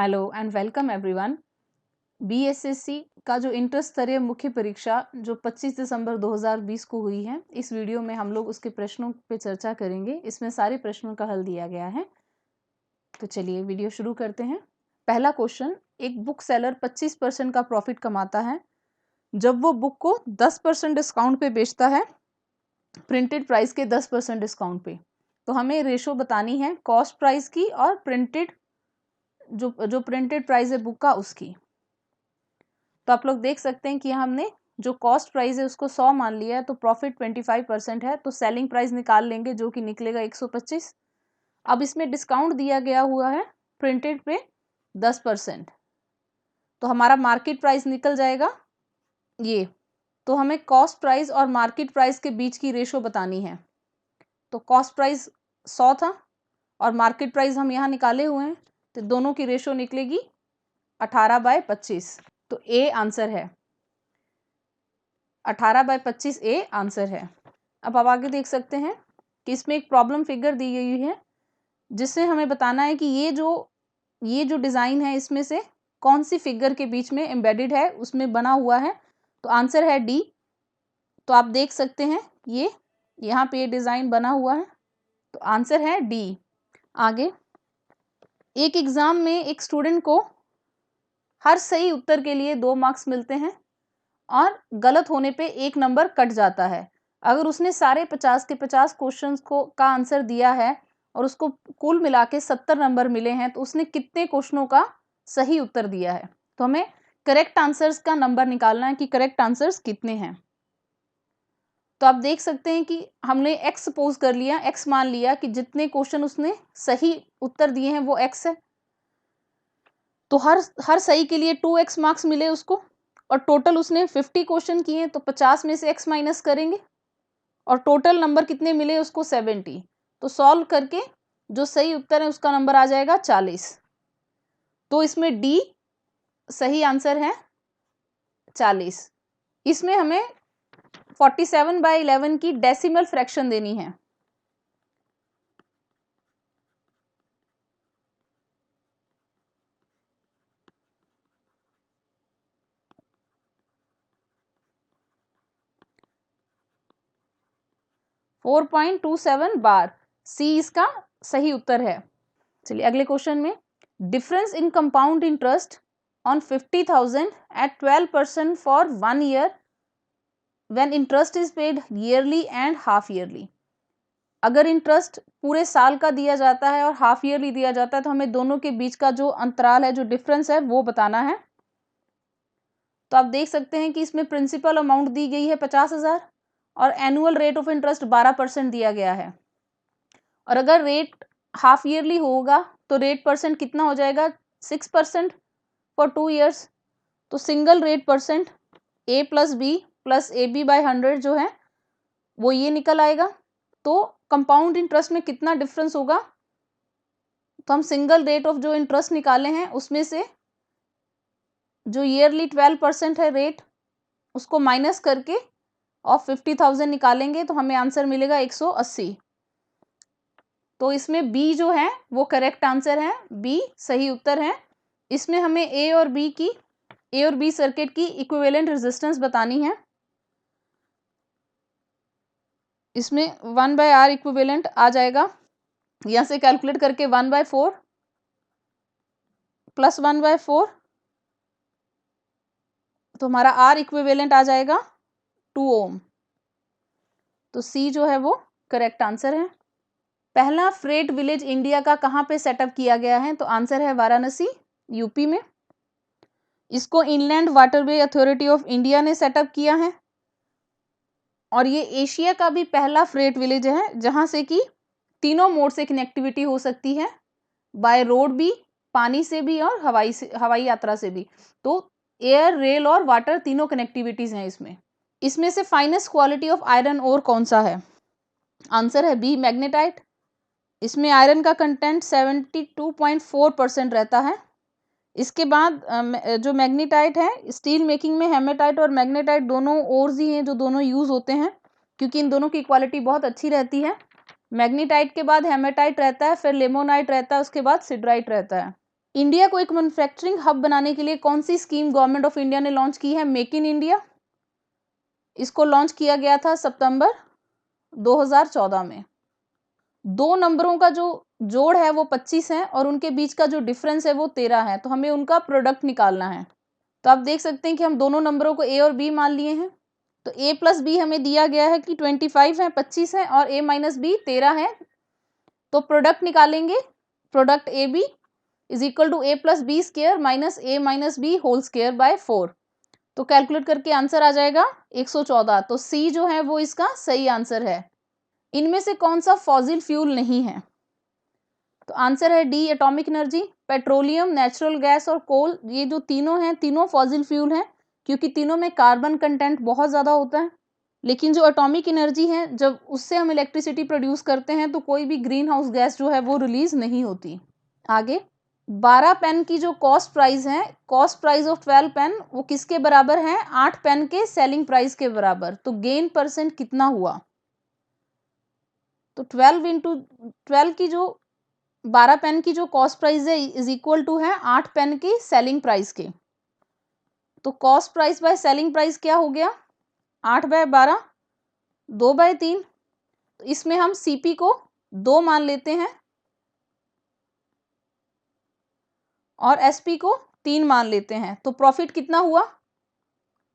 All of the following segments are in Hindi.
Hello and welcome everyone. BSSC का जो इंटर स्तरीय मुख्य परीक्षा जो 25 दिसंबर 2020 को हुई है, इस वीडियो में हम लोग उसके प्रश्नों पे चर्चा करेंगे। इसमें सारे प्रश्नों का हल दिया गया है। तो चलिए वीडियो शुरू करते हैं। पहला क्वेश्चन, एक बुक सेलर 25% का प्रॉफिट कमाता है जब वो बुक को 10% डिस्काउंट पे बेचता है, प्रिंटेड प्राइस के 10% डिस्काउंट पे। तो हमें रेशो बतानी है कॉस्ट प्राइस की और प्रिंटेड जो प्रिंटेड प्राइस है बुक का उसकी। तो आप लोग देख सकते हैं कि हमने जो कॉस्ट प्राइस है उसको 100 मान लिया है, तो प्रॉफिट 25% है, तो सेलिंग प्राइस निकाल लेंगे जो कि निकलेगा 125। अब इसमें डिस्काउंट दिया गया हुआ है प्रिंटेड पे 10%, तो हमारा मार्केट प्राइस निकल जाएगा ये। तो हमें कॉस्ट प्राइस और मार्केट प्राइस के बीच की रेशो बतानी है। तो कॉस्ट प्राइस 100 था और मार्केट प्राइस हम यहाँ निकाले हुए हैं, तो दोनों की रेशो निकलेगी 18/25। तो ए आंसर है, 18/25 ए आंसर है। अब आप आगे देख सकते हैं कि इसमें एक प्रॉब्लम फिगर दी गई है जिससे हमें बताना है कि ये जो डिज़ाइन है इसमें से कौन सी फिगर के बीच में एम्बेडेड है, उसमें बना हुआ है। तो आंसर है डी। तो आप देख सकते हैं ये यहाँ पे ये डिज़ाइन बना हुआ है, तो आंसर है डी। आगे, एक एग्ज़ाम में एक स्टूडेंट को हर सही उत्तर के लिए 2 मार्क्स मिलते हैं और गलत होने पे 1 नंबर कट जाता है। अगर उसने सारे 50 के 50 क्वेश्चंस का आंसर दिया है और उसको कुल मिला के 70 नंबर मिले हैं, तो उसने कितने क्वेश्चनों का सही उत्तर दिया है। तो हमें करेक्ट आंसर्स का नंबर निकालना है कि करेक्ट आंसर्स कितने हैं। तो आप देख सकते हैं कि हमने x सपोज कर लिया, x मान लिया कि जितने क्वेश्चन उसने सही उत्तर दिए हैं वो x है। तो हर सही के लिए 2x मार्क्स मिले उसको, और टोटल उसने 50 क्वेश्चन किए, तो 50 में से x माइनस करेंगे और टोटल नंबर कितने मिले उसको 70। तो सॉल्व करके जो सही उत्तर है उसका नंबर आ जाएगा 40। तो इसमें डी सही आंसर है 40। इसमें हमें 47/11 की डेसिमल फ्रैक्शन देनी है। .27 बार, सी इसका सही उत्तर है। चलिए अगले क्वेश्चन में, difference in compound interest on 50,000 at 12% for 1 year when interest is paid yearly and half yearly. अगर इंटरेस्ट पूरे साल का दिया जाता है और हाफ ईयरली दिया जाता है, तो हमें दोनों के बीच का जो अंतराल है, जो डिफरेंस है, वो बताना है। तो आप देख सकते हैं कि इसमें प्रिंसिपल अमाउंट दी गई है 50,000 और एनुअल रेट ऑफ इंटरेस्ट 12% दिया गया है। और अगर रेट हाफ ईयरली होगा तो रेट परसेंट कितना हो जाएगा, 6% फॉर 2 ईयर्स। तो single rate percent a plus B plus AB/100 जो है वो ये निकल आएगा। तो कंपाउंड इंटरेस्ट में कितना डिफरेंस होगा, तो हम सिंगल रेट ऑफ जो इंटरेस्ट निकाले हैं उसमें से जो ईयरली 12% है रेट, उसको माइनस करके और 50,000 निकालेंगे, तो हमें आंसर मिलेगा 180। तो इसमें बी जो है वो करेक्ट आंसर है, बी सही उत्तर है। इसमें हमें ए और बी सर्किट की इक्विवेलेंट रेजिस्टेंस बतानी है। इसमें 1/R इक्विवेलेंट आ जाएगा, यहाँ से कैलकुलेट करके 1/4 प्लस 1/4, तो हमारा R इक्विवेलेंट आ जाएगा 2 ओम। तो सी जो है वो करेक्ट आंसर है। पहला फ्रेट विलेज इंडिया का कहाँ पे सेटअप किया गया है, तो आंसर है वाराणसी, यूपी में। इसको inland waterway authority of India ने सेटअप किया है और ये एशिया का भी पहला फ्रेट विलेज है जहां से कि तीनों मोड से कनेक्टिविटी हो सकती है, बाय रोड भी, पानी से भी और हवाई यात्रा से भी। तो एयर, रेल और वाटर तीनों कनेक्टिविटीज हैं इसमें। इसमें से finest quality of iron ore कौन सा है, आंसर है बी, मैग्नेटाइट। इसमें आयरन का कंटेंट 72.4% रहता है। इसके बाद जो मैग्नेटाइट है, स्टील मेकिंग में हेमेटाइट और मैग्नेटाइट दोनों ओर्स ही हैं जो दोनों यूज होते हैं, क्योंकि इन दोनों की क्वालिटी बहुत अच्छी रहती है। मैग्नेटाइट के बाद हेमेटाइट रहता है, फिर लेमोनाइट रहता है, उसके बाद सिडराइट रहता है। इंडिया को एक मैन्युफैक्चरिंग हब बनाने के लिए कौन सी स्कीम गवर्नमेंट ऑफ इंडिया ने लॉन्च की है? Make in India. इसको लॉन्च किया गया था सितंबर 2014 में। दो नंबरों का जो जोड़ है वो 25 है और उनके बीच का जो डिफरेंस है वो 13 है, तो हमें उनका प्रोडक्ट निकालना है। तो आप देख सकते हैं कि हम दोनों नंबरों को ए और बी मान लिए हैं। तो ए प्लस बी हमें दिया गया है कि 25 है, 25 है और ए माइनस बी 13 है। तो प्रोडक्ट निकालेंगे, product A B is equal to A plus B square minus A minus B whole square by 4। तो कैलकुलेट करके आंसर आ जाएगा 114। तो सी जो है वो इसका सही आंसर है। इनमें से कौन सा फॉसिल फ्यूल नहीं है? तो आंसर है D atomic energy. Petroleum, natural gas और कोल, ये जो तीनों हैं तीनों फॉसिल फ्यूल हैं, क्योंकि तीनों में कार्बन कंटेंट बहुत ज़्यादा होता है। लेकिन जो एटॉमिक एनर्जी है, जब उससे हम इलेक्ट्रिसिटी प्रोड्यूस करते हैं तो कोई भी ग्रीन हाउस गैस जो है वो रिलीज नहीं होती। आगे 12 पेन की जो कॉस्ट प्राइस है, कॉस्ट प्राइस ऑफ 12 पेन, वो किसके बराबर है? 8 पेन के सेलिंग प्राइस के बराबर। तो गेन परसेंट कितना हुआ? तो 12 इंटू 12 की जो 12 पेन की जो कॉस्ट प्राइस है इज इक्वल टू है 8 पेन की सेलिंग प्राइस के। तो cost price by selling price क्या हो गया? 8/12, 2/3। तो इसमें हम सीपी को 2 मान लेते हैं और एसपी को 3 मान लेते हैं। तो प्रॉफिट कितना हुआ?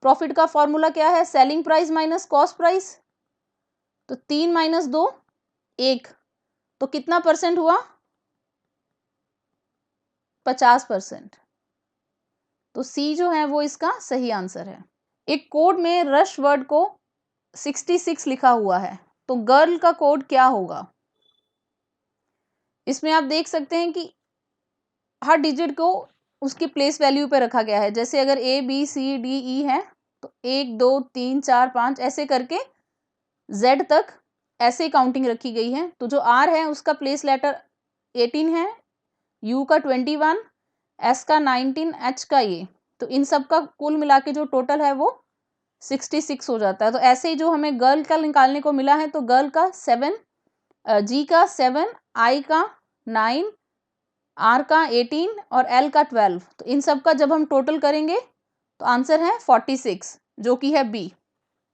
प्रॉफिट का फॉर्मूला क्या है? Selling price minus cost price. तो 3 माइनस 2 1। तो कितना परसेंट हुआ? 50%। तो सी जो है वो इसका सही आंसर है। एक कोड में रश वर्ड को 66 लिखा हुआ है, तो गर्ल का कोड क्या होगा? इसमें आप देख सकते हैं कि हर डिजिट को उसकी प्लेस वैल्यू पे रखा गया है। जैसे अगर A B C D E है तो 1 2 3 4 5 ऐसे करके जेड तक ऐसे काउंटिंग रखी गई है। तो जो आर है उसका प्लेस लेटर 18 है, यू का 21, एस का 19, एच का ये। तो इन सब का कुल मिला के जो टोटल है वो 66 हो जाता है। तो ऐसे ही जो हमें गर्ल का निकालने को मिला है, तो गर्ल का 7, जी का 7, आई का 9, आर का 18 और एल का 12। तो इन सब का जब हम टोटल करेंगे तो आंसर है 46, जो कि है बी।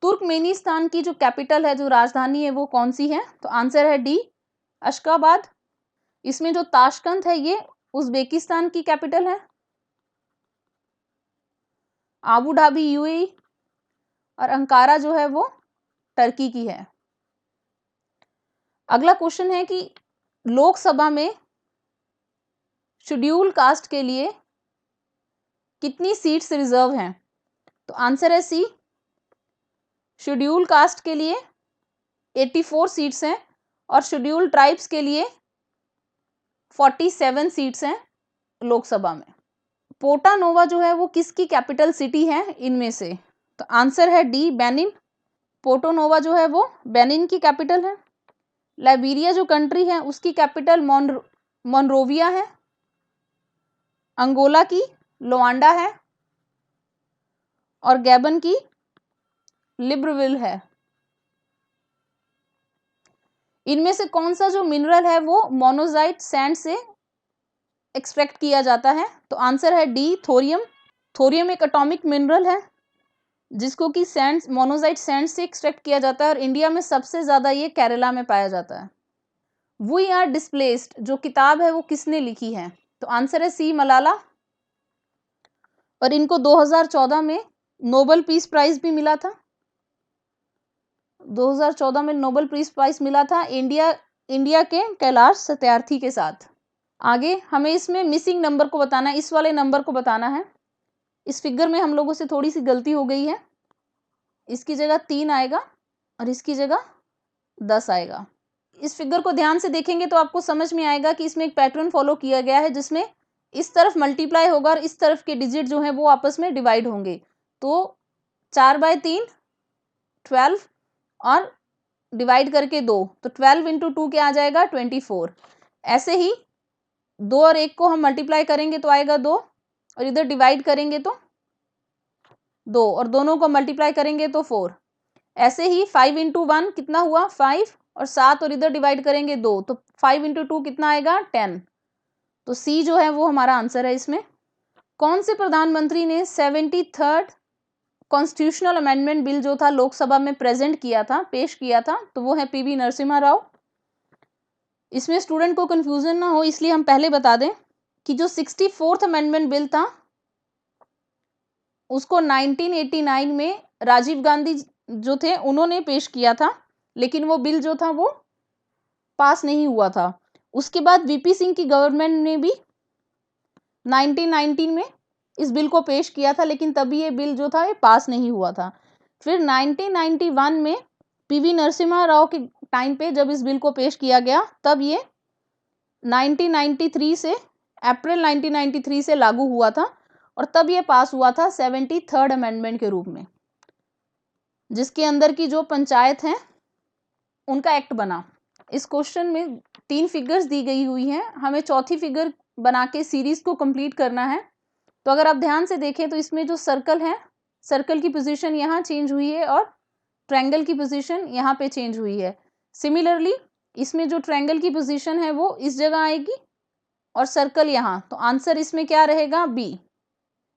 तुर्कमेनिस्तान की जो कैपिटल है, जो राजधानी है, वो कौन सी है? तो आंसर है डी अशकाबाद। इसमें जो ताशकंद है ये उज्बेकिस्तान की कैपिटल है। आबू धाबी यूएई और अंकारा जो है वो टर्की की है। अगला क्वेश्चन है कि लोकसभा में शेड्यूल कास्ट के लिए कितनी सीट्स रिजर्व हैं? तो आंसर है सी। शेड्यूल कास्ट के लिए 84 सीट्स हैं और शेड्यूल ट्राइब्स के लिए 47 सीट्स हैं लोकसभा में। पोर्टा-नोवा जो है वो किसकी कैपिटल सिटी है इनमें से? तो आंसर है डी बेनिन। पोर्टा-नोवा जो है वो बेनिन की कैपिटल है। लाइबेरिया जो कंट्री है उसकी कैपिटल मोनरोविया है। अंगोला की लोआंडा है और गैबन की लिब्रविल है। इनमें से कौन सा जो मिनरल है वो मोनोजाइट सैंड से एक्सट्रैक्ट किया जाता है? तो आंसर है डी थोरियम। थोरियम एक एटॉमिक मिनरल है जिसको कि सैंड, मोनोजाइट सैंड से एक्सट्रैक्ट किया जाता है और इंडिया में सबसे ज़्यादा ये केरला में पाया जाता है। वी आर डिस्प्लेस्ड जो किताब है वो किसने लिखी है? तो आंसर है सी मलाला। और इनको 2014 में नोबेल पीस प्राइज भी मिला था। 2014 में नोबेल पीस प्राइज मिला था इंडिया के कैलाश सत्यार्थी के साथ। आगे हमें इसमें मिसिंग नंबर को बताना है, इस वाले नंबर को बताना है। इस फिगर में हम लोगों से थोड़ी सी गलती हो गई है। इसकी जगह 3 आएगा और इसकी जगह 10 आएगा। इस फिगर को ध्यान से देखेंगे तो आपको समझ में आएगा कि इसमें एक पैटर्न फॉलो किया गया है जिसमें इस तरफ मल्टीप्लाई होगा और इस तरफ के डिजिट जो है वो आपस में डिवाइड होंगे। तो 4/3 12 और डिवाइड करके 2, तो 12 इंटू 2 क्या आ जाएगा? 24। ऐसे ही 2 और 1 को हम मल्टीप्लाई करेंगे तो आएगा 2 और इधर डिवाइड करेंगे तो 2 और दोनों को मल्टीप्लाई करेंगे तो 4। ऐसे ही 5 इंटू 1 कितना हुआ? 5 और 7 और इधर डिवाइड करेंगे 2, तो 5 इंटू 2 कितना आएगा? 10। तो सी जो है वो हमारा आंसर है इसमें। कौन से प्रधानमंत्री ने 73rd कॉन्स्टिट्यूशनल अमेंडमेंट बिल जो था लोकसभा में प्रेजेंट किया था, पेश किया था? तो वो है पीवी नरसिम्हा राव। इसमें स्टूडेंट को कंफ्यूजन ना हो इसलिए हम पहले बता दें कि जो 64th अमेंडमेंट बिल था उसको 1989 में राजीव गांधी जो थे उन्होंने पेश किया था, लेकिन वो बिल जो था वो पास नहीं हुआ था। उसके बाद वीपी सिंह की गवर्नमेंट ने भी 1919 में इस बिल को पेश किया था, लेकिन तभी ये बिल जो था ये पास नहीं हुआ था। फिर 1991 में पीवी नरसिम्हा राव के टाइम पे जब इस बिल को पेश किया गया, तब ये 1993 से अप्रैल 1993 से लागू हुआ था और तब ये पास हुआ था 73rd अमेंडमेंट के रूप में, जिसके अंदर की जो पंचायत हैं उनका एक्ट बना। इस क्वेश्चन में 3 फिगर्स दी गई हुई हैं, हमें चौथी फिगर बना के सीरीज को कंप्लीट करना है। तो अगर आप ध्यान से देखें तो इसमें जो सर्कल है, सर्कल की पोजीशन यहाँ चेंज हुई है और ट्रायंगल की पोजीशन यहाँ पे चेंज हुई है। सिमिलरली इसमें जो ट्रायंगल की पोजीशन है वो इस जगह आएगी और सर्कल यहाँ, तो आंसर इसमें क्या रहेगा? बी।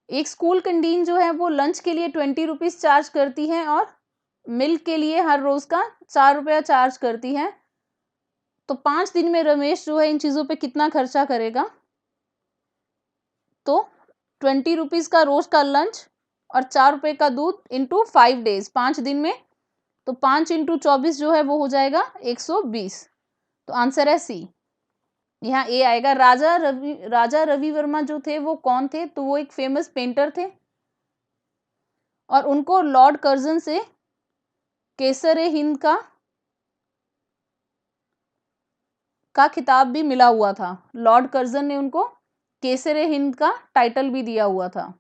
एक स्कूल कैंटीन जो है वो लंच के लिए 20 रुपीज़ चार्ज करती है और मिल्क के लिए हर रोज का 4 रुपया चार्ज करती है। तो 5 दिन में रमेश जो है इन चीज़ों पे कितना खर्चा करेगा? तो 20 रुपीज़ का रोज का लंच और 4 रुपये का दूध इंटू 5 डेज, 5 दिन में, तो 5 इंटू 24 जो है वो हो जाएगा 120। तो आंसर है सी। यहाँ ए आएगा। राजा रवि वर्मा जो थे वो कौन थे? तो वो एक फेमस पेंटर थे और उनको लॉर्ड कर्जन से केसर-ए-हिंद का खिताब भी मिला हुआ था। लॉर्ड कर्जन ने उनको केसर-ए-हिंद का टाइटल भी दिया हुआ था।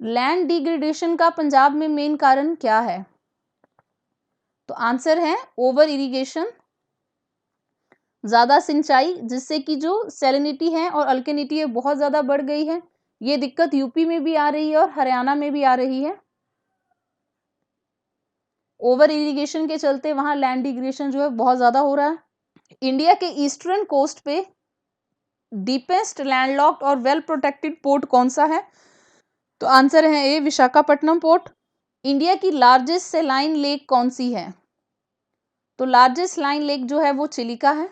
लैंड डिग्रेडेशन का पंजाब में मेन कारण क्या है? तो आंसर है ओवर इरिगेशन, ज़्यादा सिंचाई, जिससे कि जो सैलिनिटी है और अल्कनिटी है बहुत ज़्यादा बढ़ गई है। ये दिक्कत यूपी में भी आ रही है और हरियाणा में भी आ रही है। ओवर इरिगेशन के चलते वहाँ लैंड डिग्रेडेशन जो है बहुत ज़्यादा हो रहा है। इंडिया के ईस्टर्न कोस्ट पे डीपेस्ट लैंडलॉक्ड और वेल प्रोटेक्टेड पोर्ट कौन सा है? तो आंसर है ए, विशाखापट्टनम पोर्ट। इंडिया की लार्जेस्ट सेलाइन लेक कौन सी है? तो लार्जेस्ट सेलाइन लेक जो है वो चिलिका है।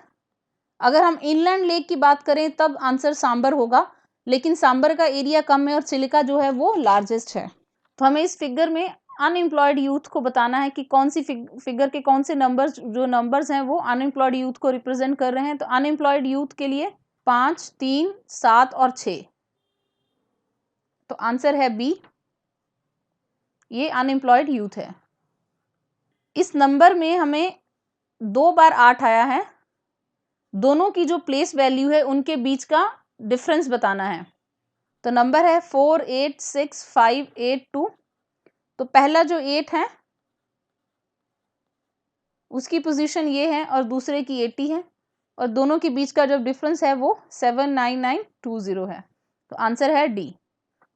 अगर हम इनलैंड लेक की बात करें तब आंसर सांबर होगा, लेकिन सांबर का एरिया कम है और चिलिका जो है वो लार्जेस्ट है। तो हमें इस फिगर में अनएम्प्लॉयड यूथ को बताना है कि कौन सी फिगर के कौन से नंबर्स, जो नंबर्स हैं वो अनएम्प्लॉयड यूथ को रिप्रेजेंट कर रहे हैं। तो अनएम्प्लॉयड यूथ के लिए 5, 3, 7 और 6। तो आंसर है बी, ये अनएम्प्लॉयड यूथ है। इस नंबर में हमें 2 बार 8 आया है, दोनों की जो प्लेस वैल्यू है उनके बीच का डिफरेंस बताना है। तो नंबर है 4, 8, 6, 5, 8, 2। तो पहला जो 8 है उसकी पोजीशन ये है और दूसरे की 80 है और दोनों के बीच का जो डिफरेंस है वो 79920 है। तो आंसर है डी।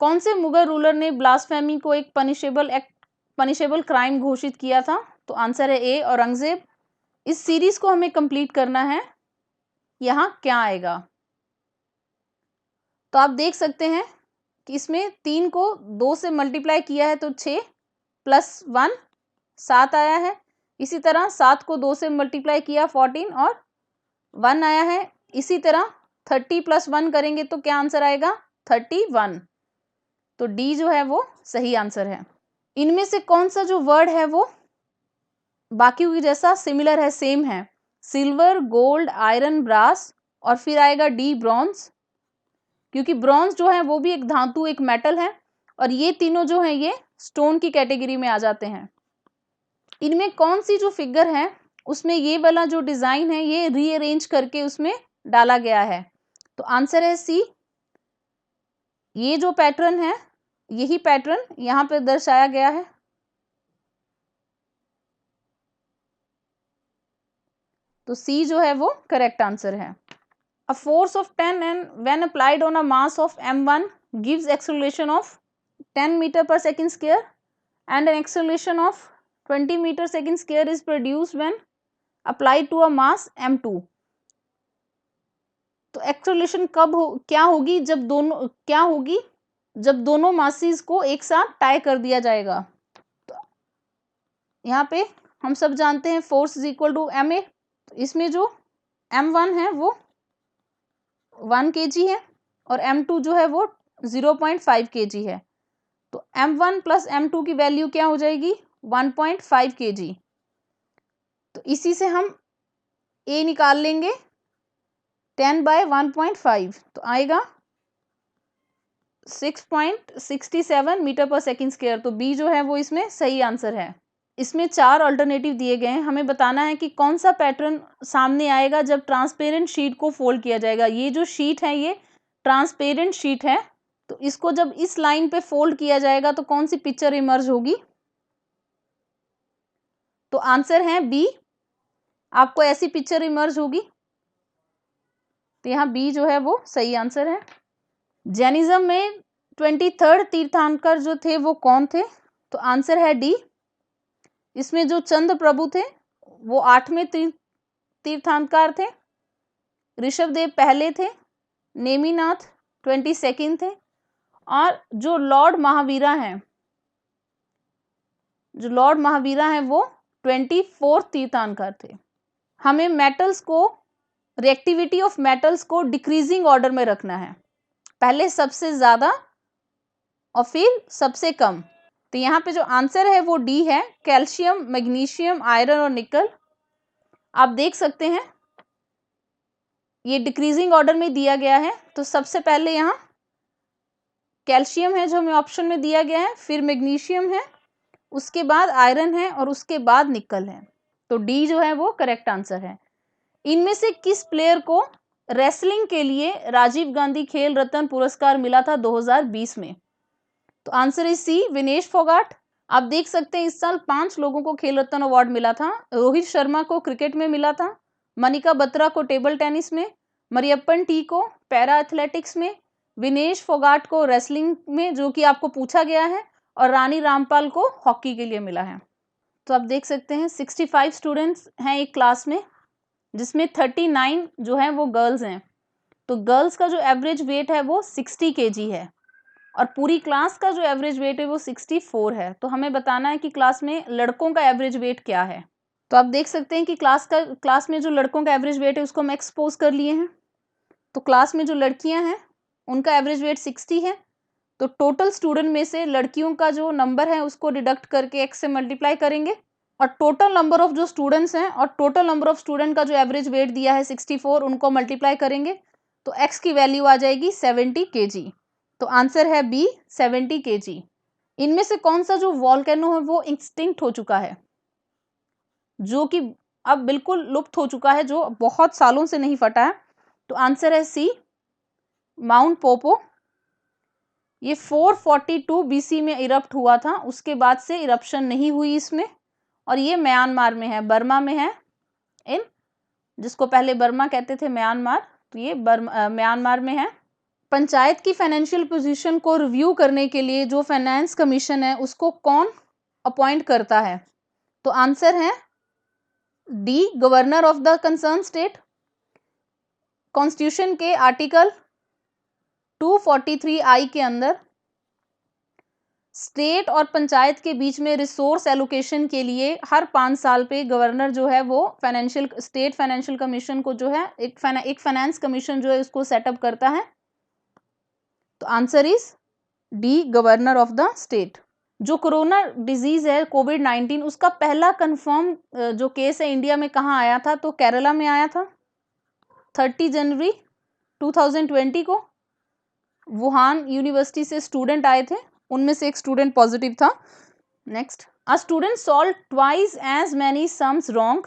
कौन से मुगल रूलर ने ब्लास्फेमी को एक पनिशेबल क्राइम घोषित किया था? तो आंसर है ए, औरंगजेब। इस सीरीज को हमें कंप्लीट करना है। यहाँ क्या आएगा? तो आप देख सकते हैं कि इसमें 3 को 2 से मल्टीप्लाई किया है तो 6 + 1 7 आया है। इसी तरह 7 को 2 से मल्टीप्लाई किया 14 और 1 आया है। इसी तरह 30 + 1 करेंगे तो क्या आंसर आएगा? 31। तो डी जो है वो सही आंसर है। इनमें से कौन सा जो वर्ड है वो बाकियों की जैसा सिमिलर है, सेम है? सिल्वर, गोल्ड, आयरन, ब्रास और फिर आएगा डी, ब्रॉन्ज। क्योंकि ब्रॉन्ज जो है वो भी एक धातु, एक मेटल है और ये तीनों जो है ये स्टोन की कैटेगरी में आ जाते हैं। इनमें कौन सी जो फिगर है उसमें ये वाला जो डिजाइन है ये रीअरेंज करके उसमें डाला गया है? तो आंसर है सी। ये जो पैटर्न है यही पैटर्न यहाँ पे दर्शाया गया है। तो सी जो है वो करेक्ट आंसर है। A force of 10 and when applied on a mass of m1 gives acceleration of 10 meter per second square and an acceleration of 20 meter second square is produced when applied to a mass m2. तो एक्सेलरेशन क्या होगी जब दोनों मासेस को एक साथ टाई कर दिया जाएगा। तो यहाँ पे हम सब जानते हैं force is equal to ma। इसमें जो m1 है वो 1 kg है और m2 जो है वो 0.5 kg है। तो m1 प्लस m2 की वैल्यू क्या हो जाएगी 1.5 kg। तो इसी से हम a निकाल लेंगे 10/1.5 तो आएगा 6.67 मीटर पर सेकेंड स्क्वायर। तो बी जो है वो इसमें सही आंसर है। इसमें 4 अल्टरनेटिव दिए गए हैं, हमें बताना है कि कौन सा पैटर्न सामने आएगा जब ट्रांसपेरेंट शीट को फोल्ड किया जाएगा। ये जो शीट है ये ट्रांसपेरेंट शीट है, तो इसको जब इस लाइन पे फोल्ड किया जाएगा तो कौन सी पिक्चर इमर्ज होगी। तो आंसर है बी, आपको ऐसी पिक्चर इमर्ज होगी। तो यहाँ बी जो है वो सही आंसर है। जैनिज्म में 23rd तीर्थंकर जो थे वो कौन थे। तो आंसर है डी। इसमें जो चंद्र प्रभु थे वो 8वें तीर्थंकर थे, ऋषभदेव पहले थे, नेमिनाथ 22nd थे और जो लॉर्ड महावीरा हैं वो 24th तीर्थंकर थे। हमें मेटल्स को, रिएक्टिविटी ऑफ मेटल्स को डिक्रीजिंग ऑर्डर में रखना है, पहले सबसे ज्यादा और फिर सबसे कम। तो यहाँ पे जो आंसर है वो डी है, कैल्शियम, मैग्नीशियम, आयरन और निकल। आप देख सकते हैं ये डिक्रीजिंग ऑर्डर में दिया गया है। तो सबसे पहले यहाँ कैल्शियम है जो हमें ऑप्शन में दिया गया है, फिर मैग्नीशियम है, उसके बाद आयरन है और उसके बाद निकल है। तो डी जो है वो करेक्ट आंसर है। इनमें से किस प्लेयर को रेसलिंग के लिए राजीव गांधी खेल रत्न पुरस्कार मिला था 2020 में। तो answer is C, Vinesh Phogat. आप देख सकते हैं इस साल 5 लोगों को खेल रत्न अवार्ड मिला था। रोहित शर्मा को क्रिकेट में मिला था, मनिका बत्रा को टेबल टेनिस में, मरियप्पन टी को पैरा एथलेटिक्स में, विनेश फोगाट को रेसलिंग में जो कि आपको पूछा गया है, और रानी रामपाल को हॉकी के लिए मिला है। तो आप देख सकते हैं 65 स्टूडेंट्स हैं एक क्लास में, जिसमें 39 जो है वो गर्ल्स हैं। तो गर्ल्स का जो एवरेज वेट है वो 60 kg है और पूरी क्लास का जो एवरेज वेट है वो 64 है। तो हमें बताना है कि क्लास में लड़कों का एवरेज वेट क्या है। तो आप देख सकते हैं कि क्लास में जो लड़कों का एवरेज वेट है उसको हम एक्सपोज कर लिए हैं। तो क्लास में जो लड़कियां हैं उनका एवरेज वेट 60 है। तो टोटल स्टूडेंट में से लड़कियों का जो नंबर है उसको डिडक्ट करके x से मल्टीप्लाई करेंगे और टोटल नंबर ऑफ जो स्टूडेंट्स हैं और टोटल नंबर ऑफ स्टूडेंट का जो एवरेज वेट दिया है 64 उनको मल्टीप्लाई करेंगे तो x की वैल्यू आ जाएगी 70 kg। तो आंसर है बी, 70 kg। इनमें से कौन सा जो वॉल्केनो है वो एक्सटिंक्ट हो चुका है, जो कि अब बिल्कुल लुप्त हो चुका है, जो बहुत सालों से नहीं फटा है। तो आंसर है सी, माउंट पोपो। ये 442 BC में इरप्ट हुआ था, उसके बाद से इरप्शन नहीं हुई इसमें, और ये म्यांमार में है, बर्मा में है, जिसको पहले बर्मा कहते थे म्यांमार, तो ये म्यांमार में है। पंचायत की फाइनेंशियल पोजीशन को रिव्यू करने के लिए जो फाइनेंस कमीशन है उसको कौन अपॉइंट करता है। तो आंसर है D, governor of the concern state. Constitution के आर्टिकल 243I के अंदर स्टेट और पंचायत के बीच में रिसोर्स एलोकेशन के लिए हर 5 साल पे गवर्नर जो है वो स्टेट फाइनेंशियल कमीशन को जो है एक फाइनेंस कमीशन जो है उसको सेटअप करता है। तो answer is D, governor of the state. जो कोरोना डिजीज है कोविड-19 उसका पहला कंफर्म जो केस है इंडिया में कहाँ आया था। तो केरला में आया था 30 जनवरी 2020 को। वुहान यूनिवर्सिटी से स्टूडेंट आए थे, उनमें से एक स्टूडेंट पॉजिटिव था। Next, a student solve twice as many sums wrong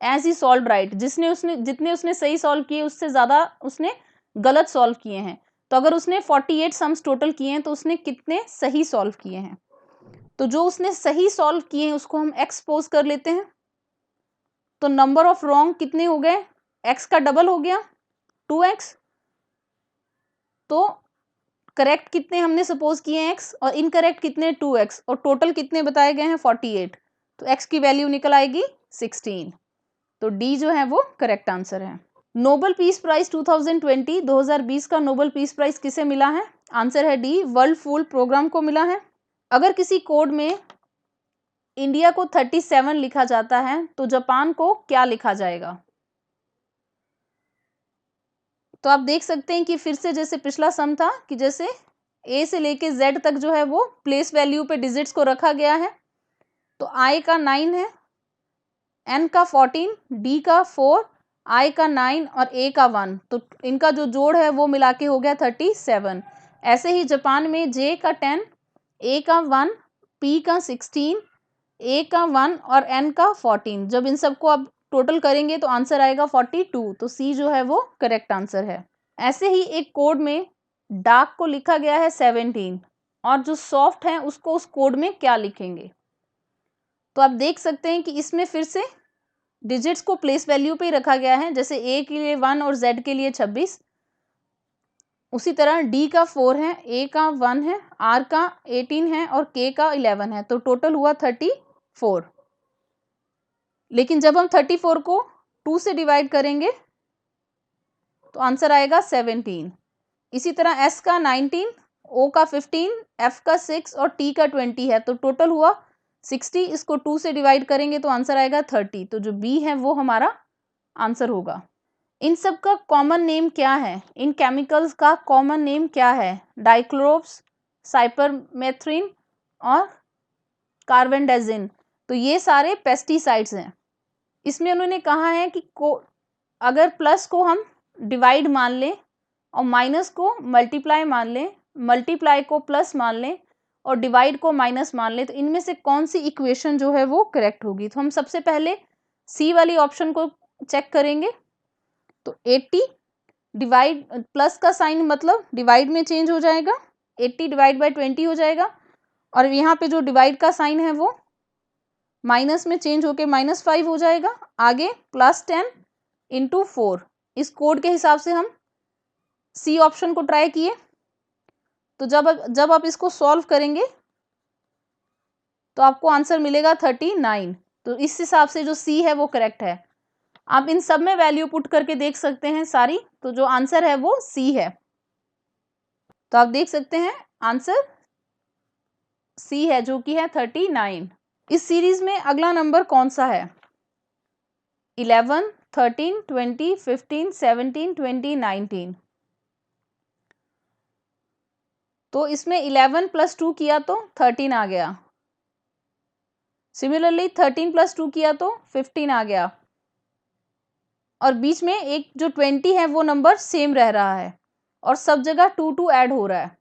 as he solve right. जितने उसने सही सॉल्व किए उससे ज्यादा उसने गलत सॉल्व किए हैं। तो अगर उसने 48 सम्स टोटल किए हैं तो उसने कितने सही सॉल्व किए हैं। तो जो उसने सही सॉल्व किए हैं उसको हम एक्सपोज कर लेते हैं। तो नंबर ऑफ रॉन्ग कितने हो गए, x का डबल हो गया 2x। तो करेक्ट कितने हमने सपोज किए हैं x, और इनकरेक्ट कितने 2x, और टोटल कितने बताए गए हैं 48। तो x की वैल्यू निकल आएगी 16। तो डी जो है वो करेक्ट आंसर है। नोबेल पीस प्राइज 2020 का नोबेल पीस प्राइज किसे मिला है? आंसर है डी, वर्ल्ड फूड प्रोग्राम को मिला है। अगर किसी कोड में इंडिया को 37 लिखा जाता है तो जापान को क्या लिखा जाएगा? तो आप देख सकते हैं कि फिर से जैसे पिछला सम था कि जैसे ए से लेके जेड तक जो है वो प्लेस वैल्यू पे डिजिट्स को रखा गया है। तो आई का 9 है, एन का 14, डी का 4, आई का 9 और ए का 1, तो इनका जो जोड़ है वो मिला के हो गया 37। ऐसे ही जापान में जे का 10, ए का 1, पी का 16, ए का 1 और एन का 14, जब इन सबको आप टोटल करेंगे तो आंसर आएगा 42। तो सी जो है वो करेक्ट आंसर है। ऐसे ही एक कोड में डार्क को लिखा गया है 17 और जो सॉफ्ट है उसको उस कोड में क्या लिखेंगे? तो आप देख सकते हैं कि इसमें फिर से डिजिट्स को प्लेस वैल्यू पे ही रखा गया है, जैसे ए के लिए 1 और जेड के लिए 26। उसी तरह डी का 4 है, ए का 1 है, आर का 18 है और के का 11 है, तो टोटल हुआ 34। लेकिन जब हम 34 को 2 से डिवाइड करेंगे तो आंसर आएगा 17। इसी तरह एस का 19, ओ का 15, एफ का 6 और टी का 20 है, तो टोटल हुआ 60। इसको 2 से डिवाइड करेंगे तो आंसर आएगा 30। तो जो बी है वो हमारा आंसर होगा। इन सब का कॉमन नेम क्या है? इन केमिकल्स का कॉमन नेम क्या है? डाइक्लोरोप्स, साइपरमेथ्रिन और कार्बेंडाजिन। तो ये सारे पेस्टिसाइड्स हैं। इसमें उन्होंने कहा है कि अगर प्लस को हम डिवाइड मान लें और माइनस को मल्टीप्लाई मान लें, मल्टीप्लाई को प्लस मान लें और डिवाइड को माइनस मान लें, तो इनमें से कौन सी इक्वेशन जो है वो करेक्ट होगी? तो हम सबसे पहले सी वाली ऑप्शन को चेक करेंगे। तो 80 डिवाइड प्लस का साइन मतलब डिवाइड में चेंज हो जाएगा, 80 डिवाइड बाई 20 हो जाएगा और यहाँ पे जो डिवाइड का साइन है वो माइनस में चेंज होके -5 हो जाएगा। आगे +10 इंटू 4। इस कोड के हिसाब से हम सी ऑप्शन को ट्राई किए, तो जब आप इसको सॉल्व करेंगे तो आपको आंसर मिलेगा 39। तो इस हिसाब से जो सी है वो करेक्ट है। आप इन सब में वैल्यू पुट करके देख सकते हैं सारी, तो जो आंसर है वो सी है। तो आप देख सकते हैं आंसर सी है जो कि है 39। इस सीरीज में अगला नंबर कौन सा है? 11, 13, 20, 15, 17, 20, 19। तो इसमें 11 + 2 किया तो 13 आ गया। सिमिलरली 13 + 2 किया तो 15 आ गया और बीच में एक जो 20 है वो नंबर सेम रह रहा है और सब जगह 2 ऐड हो रहा है।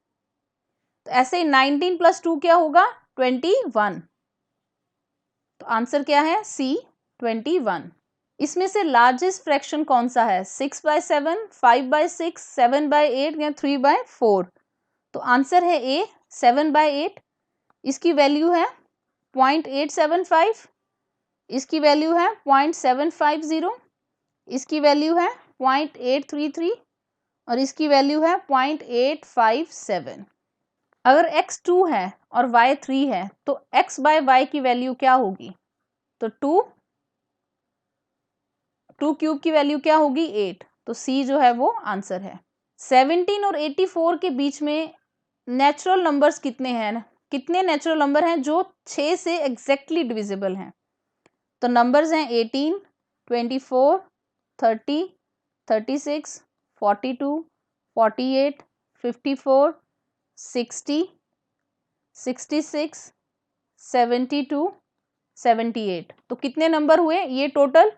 तो ऐसे 19 + 2 क्या होगा? 21। तो आंसर क्या है? सी 21। इसमें से लार्जेस्ट फ्रैक्शन कौन सा है? 6/7, 5/6, 7/8 या 3/4? तो आंसर है ए 7/8। इसकी वैल्यू है 0.875, इसकी वैल्यू है 0.750, इसकी वैल्यू है 0.833 और इसकी वैल्यू है 0.857। अगर x 2 है और y 3 है तो x/y की वैल्यू क्या होगी? तो 2 क्यूब की वैल्यू क्या होगी? 8। तो सी जो है वो आंसर है। 17 और 84 के बीच में नेचुरल नंबर्स कितने हैं? कितने नेचुरल नंबर हैं जो 6 से एग्जैक्टली डिविजिबल हैं? तो नंबर्स हैं 18, 24, 30, 36, 42, 48, 54, 60, 66, 72, 78। तो कितने नंबर हुए ये टोटल?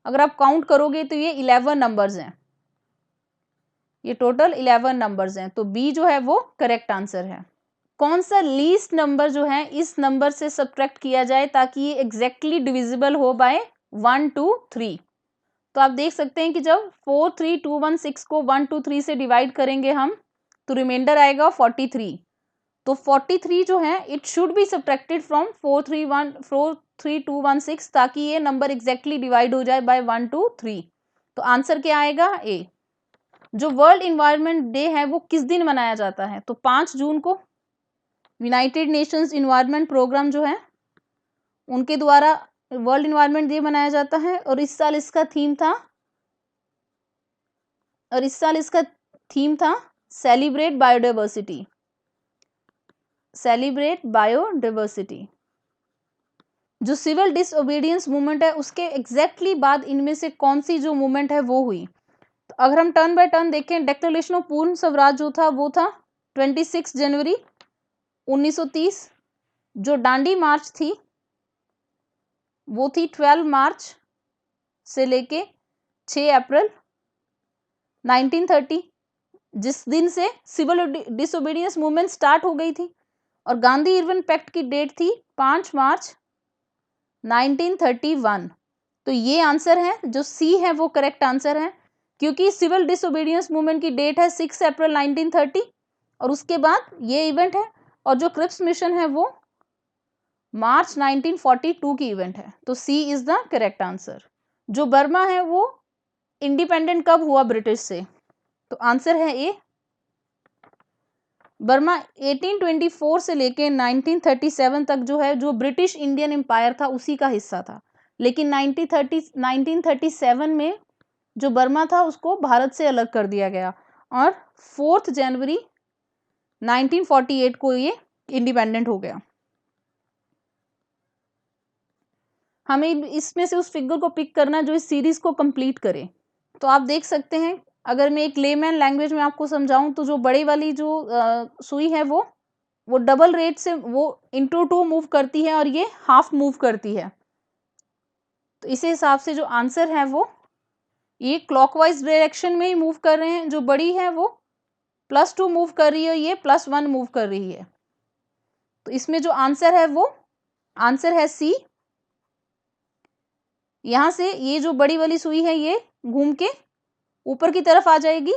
अगर आप काउंट करोगे तो ये 11 नंबर्स हैं। ये टोटल 11 नंबर्स हैं। तो बी जो है वो करेक्ट आंसर है। कौन सा लीस्ट नंबर जो है इस नंबर से सब्ट्रैक्ट किया जाए ताकि ये एग्जैक्टली डिविजिबल हो बाय 1, 2, 3? तो आप देख सकते हैं कि जब 4, 3, 2, 1, 6 को 1, 2, 3 से डिवाइड करेंगे हम तो रिमाइंडर आएगा 43। तो 43 जो है it should be subtracted from 4, 3, 2, 1, 6 ताकि ये नंबर एग्जैक्टली डिवाइड हो जाए बाय 1, 2, 3। तो आंसर क्या आएगा? ए। जो वर्ल्ड इन्वायरमेंट डे है वो किस दिन मनाया जाता है? तो 5 जून को यूनाइटेड नेशंस इन्वायरमेंट प्रोग्राम जो है उनके द्वारा वर्ल्ड इन्वायरमेंट डे मनाया जाता है और इस साल इसका थीम था और इस साल इसका थीम था सेलिब्रेट बायोडाइवर्सिटी, सेलिब्रेट बायोडाइवर्सिटी। जो सिविल डिसओबीडियंस मूवमेंट है उसके एग्जैक्टली बाद इनमें से कौन सी जो मूवमेंट है वो हुई? तो अगर हम टर्न बाय टर्न देखें, डिक्लेरेशन ऑफ पूर्ण स्वराज जो था वो था 26 जनवरी 1930। जो डांडी मार्च थी वो थी 12 मार्च से लेके 6 अप्रैल 1930, जिस दिन से सिविल डिसोबीडियंस मूवमेंट स्टार्ट हो गई थी। और गांधी इरविन पैक्ट की डेट थी 5 मार्च 1931। तो ये आंसर है, जो सी है वो करेक्ट आंसर है, क्योंकि सिविल डिसोबीडियंस मूवमेंट की डेट है 6 अप्रैल 1930 और उसके बाद ये इवेंट है। और जो क्रिप्स मिशन है वो मार्च 1942 की इवेंट है। तो सी इज द करेक्ट आंसर। जो बर्मा है वो इंडिपेंडेंट कब हुआ ब्रिटिश से? तो आंसर है ए। बर्मा 1824 से लेके 1937 तक जो है, जो ब्रिटिश इंडियन एम्पायर था उसी का हिस्सा था। लेकिन 1937 में जो बर्मा था उसको भारत से अलग कर दिया गया और 4 जनवरी 1948 को ये इंडिपेंडेंट हो गया। हमें इसमें से उस फिगर को पिक करना जो इस सीरीज को कंप्लीट करे। तो आप देख सकते हैं, अगर मैं एक लेमैन लैंग्वेज में आपको समझाऊं तो जो बड़ी वाली जो सुई है वो डबल रेट से वो इंटू 2 मूव करती है और ये हाफ मूव करती है। तो इस हिसाब से जो आंसर है वो ये क्लॉकवाइज डायरेक्शन में ही मूव कर रहे हैं। जो बड़ी है वो +2 मूव कर रही है, ये +1 मूव कर रही है। तो इसमें जो आंसर है वो आंसर है सी। यहां से ये जो बड़ी वाली सुई है ये घूम के ऊपर की तरफ आ जाएगी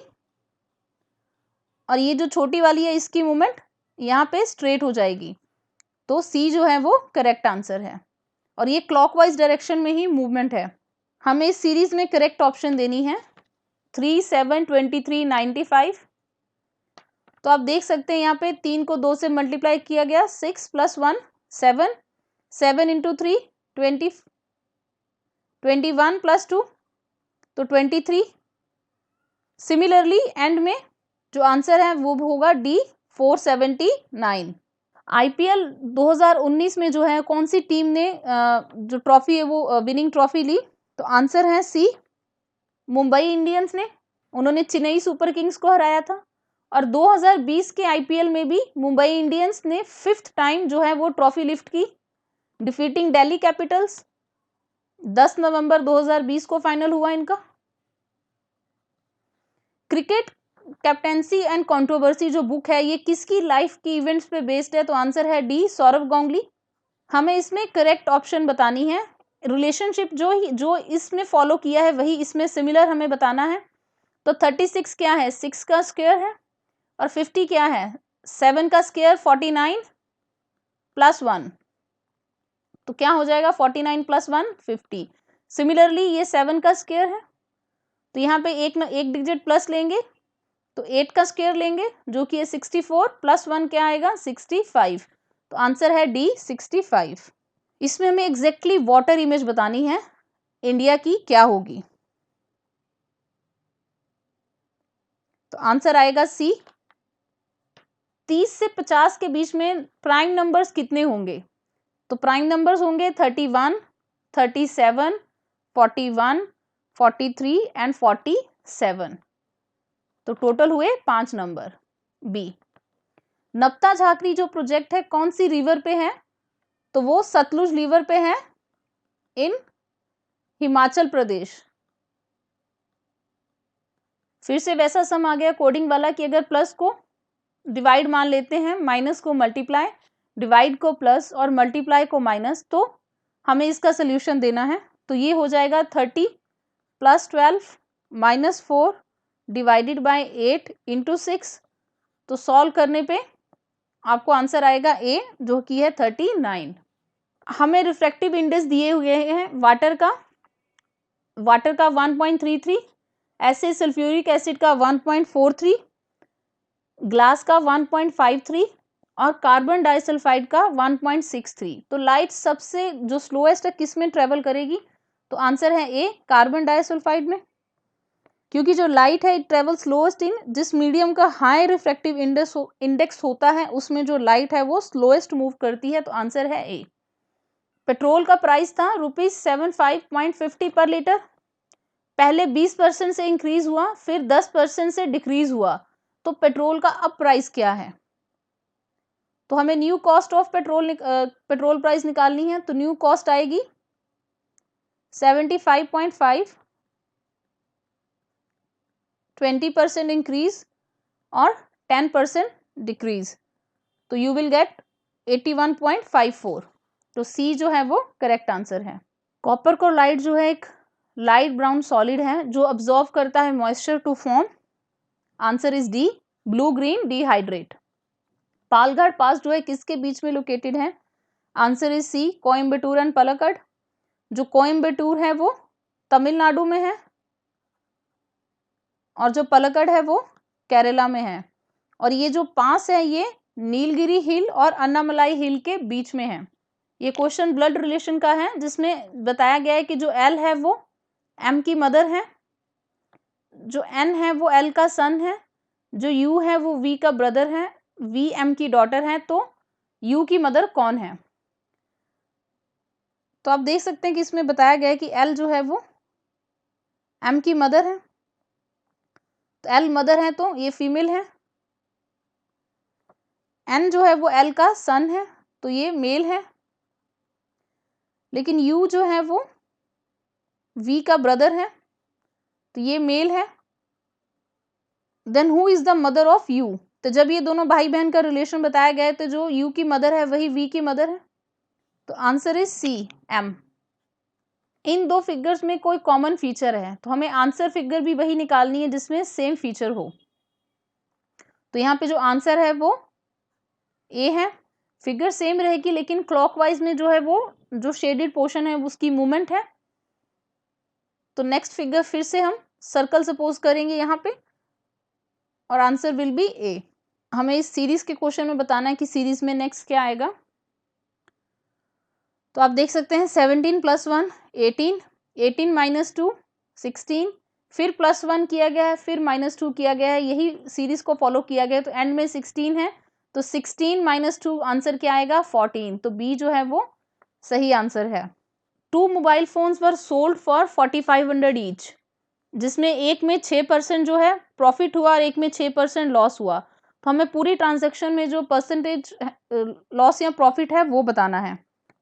और ये जो छोटी वाली है इसकी मूवमेंट यहाँ पे स्ट्रेट हो जाएगी। तो सी जो है वो करेक्ट आंसर है और ये क्लॉकवाइज डायरेक्शन में ही मूवमेंट है। हमें इस सीरीज में करेक्ट ऑप्शन देनी है 3, 7, 23, 95। तो आप देख सकते हैं यहाँ पे 3 को 2 से मल्टीप्लाई किया गया, 6 + 1 7, 7 × 3 20, 21 + 2 तो 23। सिमिलरली एंड में जो आंसर है वो होगा डी 479। आईपीएल 2019 में जो है कौन सी टीम ने जो ट्रॉफी है वो विनिंग ट्रॉफी ली? तो आंसर है सी, मुंबई इंडियंस ने। उन्होंने चेन्नई सुपर किंग्स को हराया था और 2020 के आईपीएल में भी मुंबई इंडियंस ने 5th टाइम जो है वो ट्रॉफी लिफ्ट की, डिफीटिंग दिल्ली कैपिटल्स। 10 नवंबर 2020 को फाइनल हुआ इनका। क्रिकेट कैप्टेंसी एंड कंट्रोवर्सी जो बुक है ये किसकी लाइफ की इवेंट्स पे बेस्ड है? तो आंसर है डी, सौरव गांगुली। हमें इसमें करेक्ट ऑप्शन बतानी है। रिलेशनशिप जो इसमें फॉलो किया है वही इसमें सिमिलर हमें बताना है। तो 36 क्या है? 6 का स्क्वायर है और 50 क्या है? 7 का स्क्वायर 49 + 1। तो क्या हो जाएगा? 49 + 1 50। सिमिलरली ये 7 का स्क्वायर है तो यहाँ पे एक डिजिट प्लस लेंगे तो 8 का स्क्वायर लेंगे जो कि है 64 + 1 क्या आएगा? 65। तो आंसर है डी 65। इसमें हमें एग्जैक्टली वाटर इमेज बतानी है इंडिया की क्या होगी? तो आंसर आएगा सी। 30 से 50 के बीच में प्राइम नंबर्स कितने होंगे? तो प्राइम नंबर्स होंगे 31, 37, 41, 43 एंड 47। तो टोटल हुए 5 नंबर। बी। नपता झाकरी जो प्रोजेक्ट है कौन सी रिवर पे है? तो वो सतलुज रिवर पे है इन हिमाचल प्रदेश। फिर से वैसा सम आ गया कोडिंग वाला कि अगर प्लस को डिवाइड मान लेते हैं, माइनस को मल्टीप्लाई, डिवाइड को प्लस और मल्टीप्लाई को माइनस, तो हमें इसका सोल्यूशन देना है। तो ये हो जाएगा 30 + 12 - 4 डिवाइडेड बाय 8 × 6। तो सॉल्व करने पे आपको आंसर आएगा ए जो कि है 39। हमें रिफ्रैक्टिव इंडेक्स दिए हुए हैं वाटर का 1.33, ऐसे सल्फ्यूरिक एसिड का 1.43, ग्लास का 1.53 और कार्बन डाइसल्फाइड का 1.63। तो लाइट सबसे जो स्लोएस्ट है किस में ट्रेवल करेगी? तो आंसर है ए, कार्बन डाइसल्फाइड में। क्योंकि जो लाइट है इट ट्रेवल स्लोएस्ट इन, जिस मीडियम का हाई रिफ्रैक्टिव इंडेक्स होता है उसमें जो लाइट है वो स्लोएस्ट मूव करती है, तो आंसर है ए। पेट्रोल का प्राइस था ₹75.50 पर लीटर, पहले 20% से इंक्रीज हुआ, फिर 10% से डिक्रीज हुआ, तो पेट्रोल का अब प्राइस क्या है? तो हमें new cost of petrol price निकालनी है, तो न्यू कॉस्ट आएगी 75.5, 20% इंक्रीज और 10% डिक्रीज, तो यू विल गेट 81.54। तो सी जो है वो करेक्ट आंसर है। कॉपर क्लोराइड जो है एक लाइट ब्राउन सॉलिड है जो अब्जॉर्व करता है moisture to form, answer is D, blue green dehydrate. Palghat pass जो है किसके बीच में लोकेटेड है? Answer is C, Coimbatore and Palakkad. जो कोयम्बटूर है वो तमिलनाडु में है और जो पलक्कड़ है वो केरला में है, और ये जो पास है ये नीलगिरी हिल और अन्नामलाई हिल के बीच में है। ये क्वेश्चन ब्लड रिलेशन का है जिसमें बताया गया है कि जो एल है वो एम की मदर है, जो एन है वो एल का सन है, जो यू है वो वी का ब्रदर है, वी एम की डॉटर है, तो यू की मदर कौन है? तो आप देख सकते हैं कि इसमें बताया गया है कि एल जो है वो एम की मदर है, तो एल मदर है तो ये फीमेल है। एन जो है वो एल का सन है तो ये मेल है, लेकिन यू जो है वो वी का ब्रदर है तो ये मेल है। Then who is the mother of you? तो जब ये दोनों भाई बहन का रिलेशन बताया गया है तो जो यू की मदर है वही वी की मदर है, तो आंसर इज सी, एम। इन दो फिगर्स में कोई कॉमन फीचर है, तो हमें आंसर फिगर भी वही निकालनी है जिसमें सेम फीचर हो। तो यहाँ पे जो आंसर है वो ए है। फिगर सेम रहेगी लेकिन क्लॉकवाइज में जो है वो जो शेडेड पोर्शन है उसकी मूवमेंट है। तो नेक्स्ट फिगर फिर से हम सर्कल सपोज करेंगे यहाँ पे और आंसर विल बी ए। हमें इस सीरीज के क्वेश्चन में बताना है कि सीरीज में नेक्स्ट क्या आएगा। तो आप देख सकते हैं 17 + 1 18, 18 - 2 16, फिर +1 किया गया है, फिर -2 किया गया है, यही सीरीज को फॉलो किया गया है। तो एंड में 16 है तो 16 - 2 आंसर क्या आएगा? 14। तो बी जो है वो सही आंसर है। 2 mobile phones were sold for 4500 each, जिसमें एक में 6% जो है प्रॉफिट हुआ और एक में 6% लॉस हुआ। तो हमें पूरी ट्रांजैक्शन में जो परसेंटेज लॉस या प्रॉफिट है वो बताना है।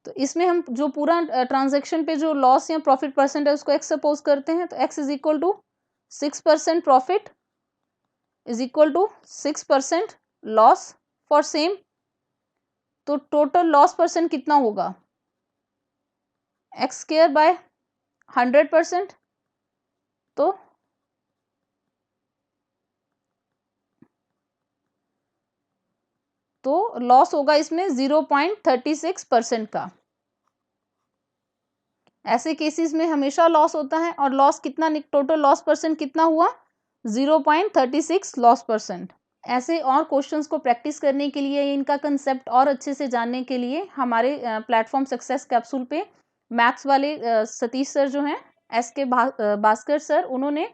तो इसमें हम जो पूरा ट्रांजैक्शन पे जो लॉस या प्रॉफिट परसेंट है उसको एक्स सपोज करते हैं। तो X is equal to 6% profit is equal to 6% loss for same. तो टोटल लॉस परसेंट कितना होगा? X square by 100%। तो लॉस होगा इसमें 0.36% का। ऐसे केसेस में हमेशा लॉस होता है, और लॉस कितना, टोटल लॉस परसेंट कितना हुआ? 0.36 लॉस परसेंट। ऐसे और क्वेश्चंस को प्रैक्टिस करने के लिए, इनका कंसेप्ट और अच्छे से जानने के लिए हमारे प्लेटफॉर्म सक्सेस कैप्सूल पे मैथ्स वाले सतीश सर जो हैं, SK भास्कर सर, उन्होंने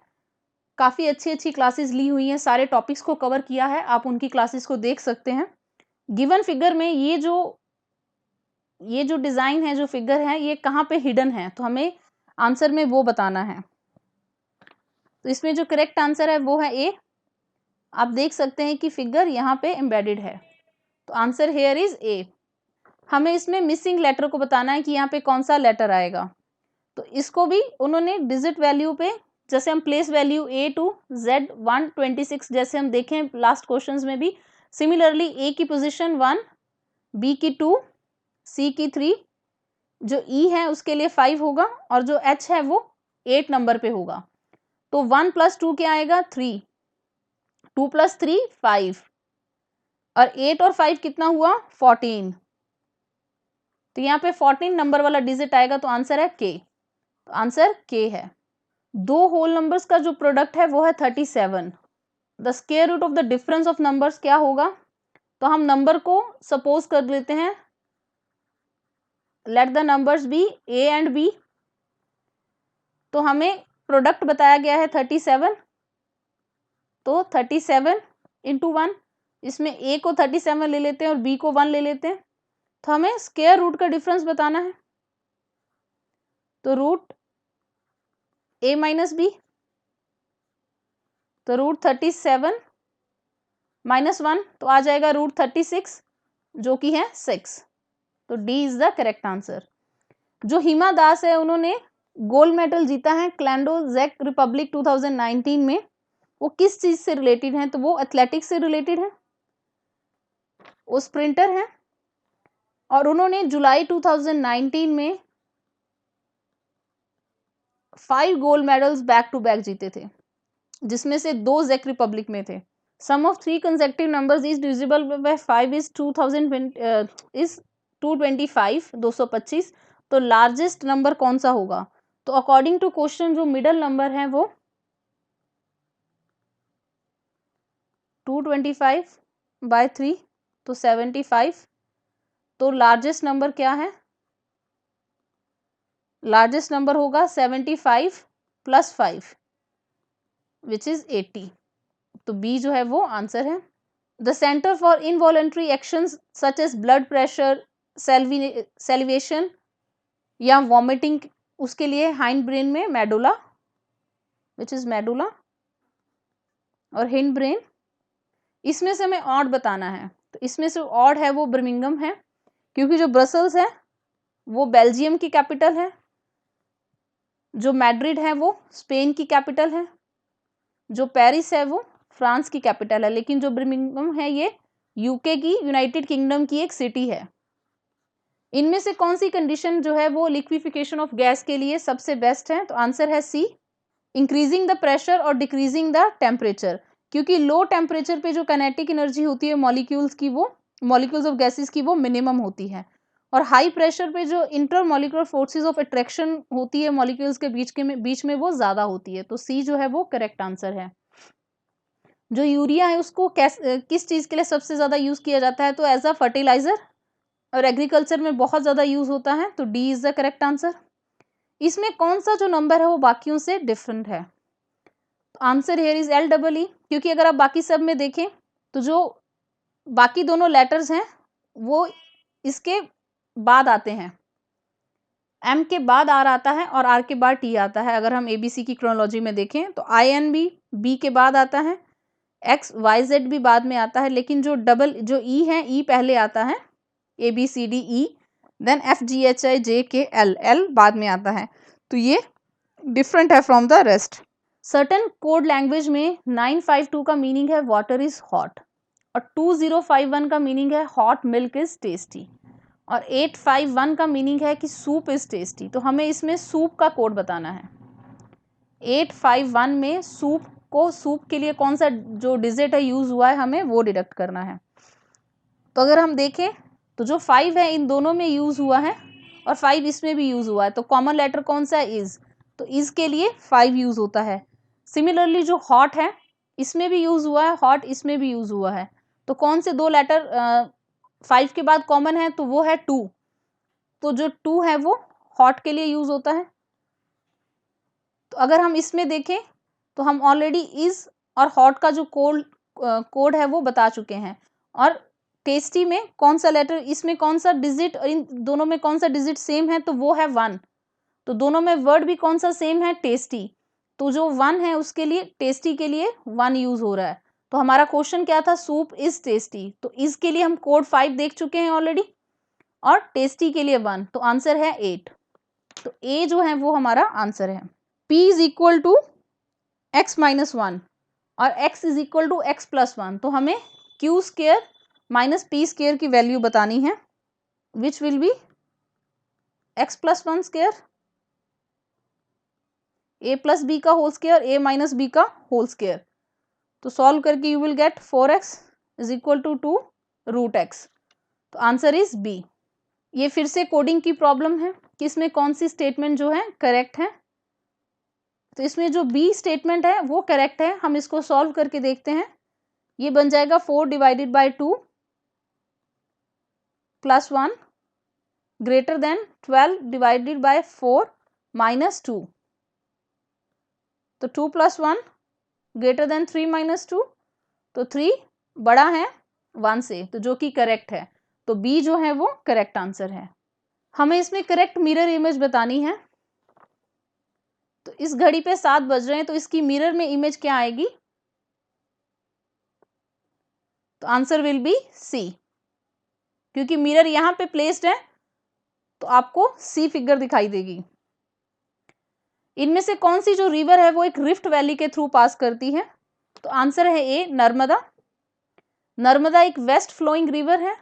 काफ़ी अच्छी अच्छी क्लासेस ली हुई हैं, सारे टॉपिक्स को कवर किया है, आप उनकी क्लासेस को देख सकते हैं। गिवन फिगर में ये जो डिजाइन है, जो फिगर है, ये कहाँ पे हिडन है, तो हमें आंसर में वो बताना है। तो इसमें जो करेक्ट आंसर है वो है ए। आप देख सकते हैं कि फिगर यहाँ पे एम्बेडेड है, तो आंसर हेयर इज ए। हमें इसमें मिसिंग लेटर को बताना है कि यहाँ पे कौन सा लेटर आएगा। तो इसको भी उन्होंने डिजिट वैल्यू पे, जैसे हम place value A to Z 126 जैसे हम देखें लास्ट क्वेश्चंस में भी, सिमिलरली A की पोजीशन 1, B की 2, C की 3, जो E है उसके लिए 5 होगा, और जो H है वो 8 नंबर पे होगा। तो 1 + 2 क्या आएगा? 3, 2 + 3 5, और 8 और 5 कितना हुआ? 14। तो यहाँ पे 14 नंबर वाला डिजिट आएगा, तो आंसर है के। तो आंसर के है। दो होल नंबर्स का जो प्रोडक्ट है वो है 37। The square root of the difference of numbers क्या होगा? तो हम नंबर को सपोज कर लेते हैं, let the numbers be A and B. तो हमें प्रोडक्ट बताया गया है 37, तो 37 इंटू 1, इसमें ए को 37 ले लेते हैं और बी को 1 ले लेते हैं, तो हमें स्क्वायर रूट का डिफरेंस बताना है। तो रूट ए माइनस बी, तो रूट 37 माइनस 1 तो आ जाएगा रूट 36 जो कि है 6। तो D is the correct answer. जो हिमा दास है उन्होंने गोल्ड मेडल जीता है क्लैंडो जैक रिपब्लिक 2019 में, वो किस चीज से रिलेटेड है? तो वो एथलेटिक्स से रिलेटेड है, वो स्प्रिंटर है, और उन्होंने जुलाई 2019 में 5 gold medals back to back जीते थे, जिसमें से 2 जैक रिपब्लिक में थे। Sum of 3 consecutive numbers is divisible by 5 is 225 225। तो लार्जेस्ट नंबर कौन सा होगा? तो अकॉर्डिंग टू क्वेश्चन जो मिडल नंबर है वो 225 बाय 3 तो 75। तो लार्जेस्ट नंबर क्या है? लार्जेस्ट नंबर होगा 75 प्लस 5 विच इज 80। तो बी जो है वो आंसर है। The centre for involuntary actions such as blood pressure, salivation या वॉमिटिंग, उसके लिए हाइंड ब्रेन में मेडुला विच इज मेडुला और हिंड ब्रेन। इसमें से हमें ऑड बताना है, तो इसमें से ऑड है वो बर्मिंघम है, क्योंकि जो ब्रसल्स है वो बेल्जियम की कैपिटल है, जो मैड्रिड है वो स्पेन की कैपिटल है, जो पेरिस है वो फ्रांस की कैपिटल है, लेकिन जो बर्मिंघम है ये यूके की, यूनाइटेड किंगडम की एक सिटी है। इनमें से कौन सी कंडीशन जो है वो लिक्विफिकेशन ऑफ गैस के लिए सबसे बेस्ट है? तो आंसर है सी, इंक्रीजिंग द प्रेशर और डिक्रीजिंग द टेम्परेचर, क्योंकि लो टेम्परेचर पे जो काइनेटिक एनर्जी होती है मॉलिक्यूल्स की, वो मॉलिक्यूल्स ऑफ गैसेस की वो मिनिमम होती है, और हाई प्रेशर पे जो इंटरमॉलिक्यूलर फोर्सेस ऑफ अट्रैक्शन होती है मॉलिक्यूल्स के बीच में वो ज्यादा होती है। तो सी जो है वो करेक्ट आंसर है। जो यूरिया है उसको किस चीज के लिए सबसे ज्यादा यूज किया जाता है? तो एज अ फर्टिलाइजर, और एग्रीकल्चर में बहुत ज्यादा यूज होता है। तो D is the correct answer. इसमें कौन सा जो नंबर है वो बाकियों से डिफरेंट है? तो आंसर हेयर इज LEE, क्योंकि अगर आप बाकी सब में देखें तो जो बाकी दोनों लेटर्स हैं वो इसके बाद आते हैं, M के बाद R आता है और R के बाद T आता है। अगर हम ABC की क्रोनोलॉजी में देखें तो INB B के बाद आता है, XYZ भी बाद में आता है, लेकिन जो जो E है E पहले आता है, ABCDE, देन FGHIJKL बाद में आता है। तो ये डिफरेंट है from the rest. Certain code language में 952 का मीनिंग है वाटर इज हॉट, और 2051 का मीनिंग है हॉट मिल्क इज टेस्टी, और 851 का मीनिंग है कि सूप इज टेस्टी। तो हमें इसमें सूप का कोड बताना है। 851 में सूप के लिए कौन सा जो डिजिट है यूज हुआ है, हमें वो डिडक्ट करना है। तो अगर हम देखें तो जो 5 है इन दोनों में यूज हुआ है, और 5 इसमें भी यूज हुआ है, तो कॉमन लेटर कौन सा है? इज। तो इज के लिए 5 यूज होता है। सिमिलरली जो हॉट है इसमें भी यूज हुआ है, हॉट इसमें भी यूज हुआ है, तो कौन से 2 लेटर 5 के बाद कॉमन है? तो वो है 2। तो जो 2 है वो हॉट के लिए यूज होता है। तो अगर हम इसमें देखें तो हम ऑलरेडी इज और हॉट का जो कोड है वो बता चुके हैं, और टेस्टी में कौन सा लेटर, इसमें कौन सा डिजिट, इन दोनों में कौन सा डिजिट सेम है? तो वो है 1। तो दोनों में वर्ड भी कौन सा सेम है? टेस्टी। तो जो 1 है उसके लिए, टेस्टी के लिए 1 यूज हो रहा है। तो हमारा क्वेश्चन क्या था? Soup is tasty. तो इस के लिए हम कोड 5 देख चुके हैं ऑलरेडी, और टेस्टी के लिए 1। तो आंसर है 8। तो ए जो है वो हमारा आंसर है। P is equal to x minus 1 और x is equal to x plus 1। तो हमें q square minus p square की वैल्यू बतानी है, which will be x plus 1 square, a plus B का whole square, a minus B का होल स्केयर। तो सॉल्व करके you will get 4x is equal to 2 root x। तो आंसर इज बी। ये फिर से कोडिंग की प्रॉब्लम है कि इसमें कौन सी स्टेटमेंट जो है करेक्ट है। तो इसमें जो बी स्टेटमेंट है वो करेक्ट है। हम इसको सॉल्व करके देखते हैं। ये बन जाएगा 4 divided by 2 plus 1 greater than 12 divided by 4 minus 2। तो 2 + 1 ग्रेटर देन 3 - 2, तो 3 बड़ा है 1 से, तो जो कि करेक्ट है। तो बी जो है वो करेक्ट आंसर है। हमें इसमें करेक्ट मिरर इमेज बतानी है। तो इस घड़ी पे 7 बज रहे हैं, तो इसकी मिरर में इमेज क्या आएगी? तो आंसर विल बी सी, क्योंकि मिरर यहां पे प्लेस्ड है तो आपको सी फिगर दिखाई देगी। इनमें से कौन सी जो रिवर है वो एक रिफ्ट वैली के थ्रू पास करती है? तो आंसर है ए, नर्मदा। नर्मदा एक वेस्ट फ्लोइंग रिवर है।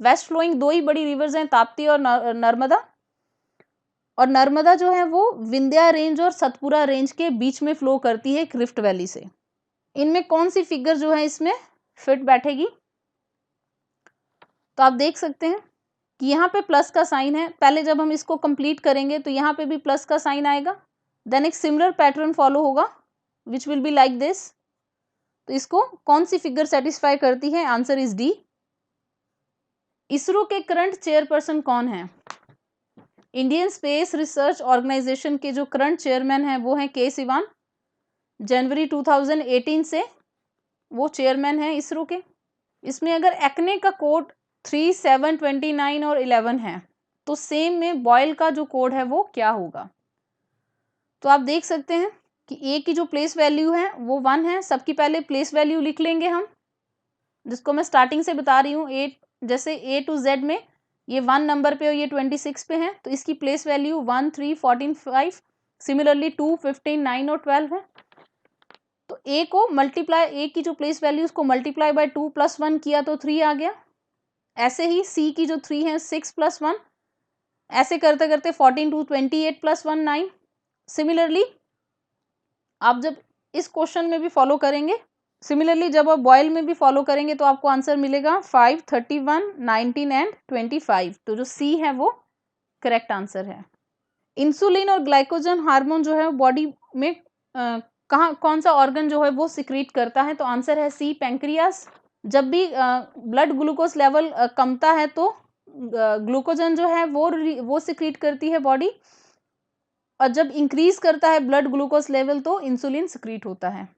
वेस्ट फ्लोइंग दो ही बड़ी रिवर्स हैं, ताप्ती और नर्मदा। और नर्मदा जो है वो विंध्या रेंज और सतपुरा रेंज के बीच में फ्लो करती है एक रिफ्ट वैली से। इनमें कौन सी फिगर जो है इसमें फिट बैठेगी? तो आप देख सकते हैं कि यहाँ पे प्लस का साइन है। पहले जब हम इसको कंप्लीट करेंगे तो यहाँ पे भी प्लस का साइन आएगा, देन एक सिमिलर पैटर्न फॉलो होगा विच विल बी लाइक दिस। तो इसको कौन सी फिगर सेटिस्फाई करती है? Answer is D. इसरो के करंट चेयरपर्सन कौन है? इंडियन स्पेस रिसर्च ऑर्गेनाइजेशन के जो करंट चेयरमैन हैं वो हैं के सिवान। जनवरी 2018 से वो चेयरमैन है इसरो के। इसमें अगर एक्ने का कोड 3, 7, 29 और 11 है तो सेम में बॉयल का जो कोड है वो क्या होगा? तो आप देख सकते हैं कि ए की जो प्लेस वैल्यू है वो 1 है। सबकी पहले प्लेस वैल्यू लिख लेंगे हम, जिसको मैं स्टार्टिंग से बता रही हूँ। ए जैसे ए टू जेड में ये 1 नंबर पे और ये 26 पे है, तो इसकी प्लेस वैल्यू 1, 3, 14, 5, सिमिलरली 2, 15, 9 और 12 है। तो ए को मल्टीप्लाई, ए की जो प्लेस वैल्यू उसको मल्टीप्लाई बाय 2 + 1 किया तो 3 आ गया। ऐसे ही सी की जो 3 है 6 + 1, ऐसे करते करते 14, 2, 28 + 1 9। सिमिलरली आप जब इस क्वेश्चन में भी फॉलो करेंगे, सिमिलरली जब आप बॉयल में भी फॉलो करेंगे तो आपको आंसर मिलेगा 5, 31, 19 एंड 25। तो जो सी है वो करेक्ट आंसर है। इंसुलिन और ग्लाइकोजन हार्मोन जो है बॉडी में कहाँ, कौन सा ऑर्गन जो है वो सिक्रीट करता है? तो आंसर है सी, पैंक्रियास। जब भी ब्लड ग्लूकोज लेवल कमता है तो ग्लूकोजन जो है वो सिक्रीट करती है बॉडी, और जब इंक्रीज करता है ब्लड ग्लूकोज लेवल तो इंसुलिन सिक्रीट होता है।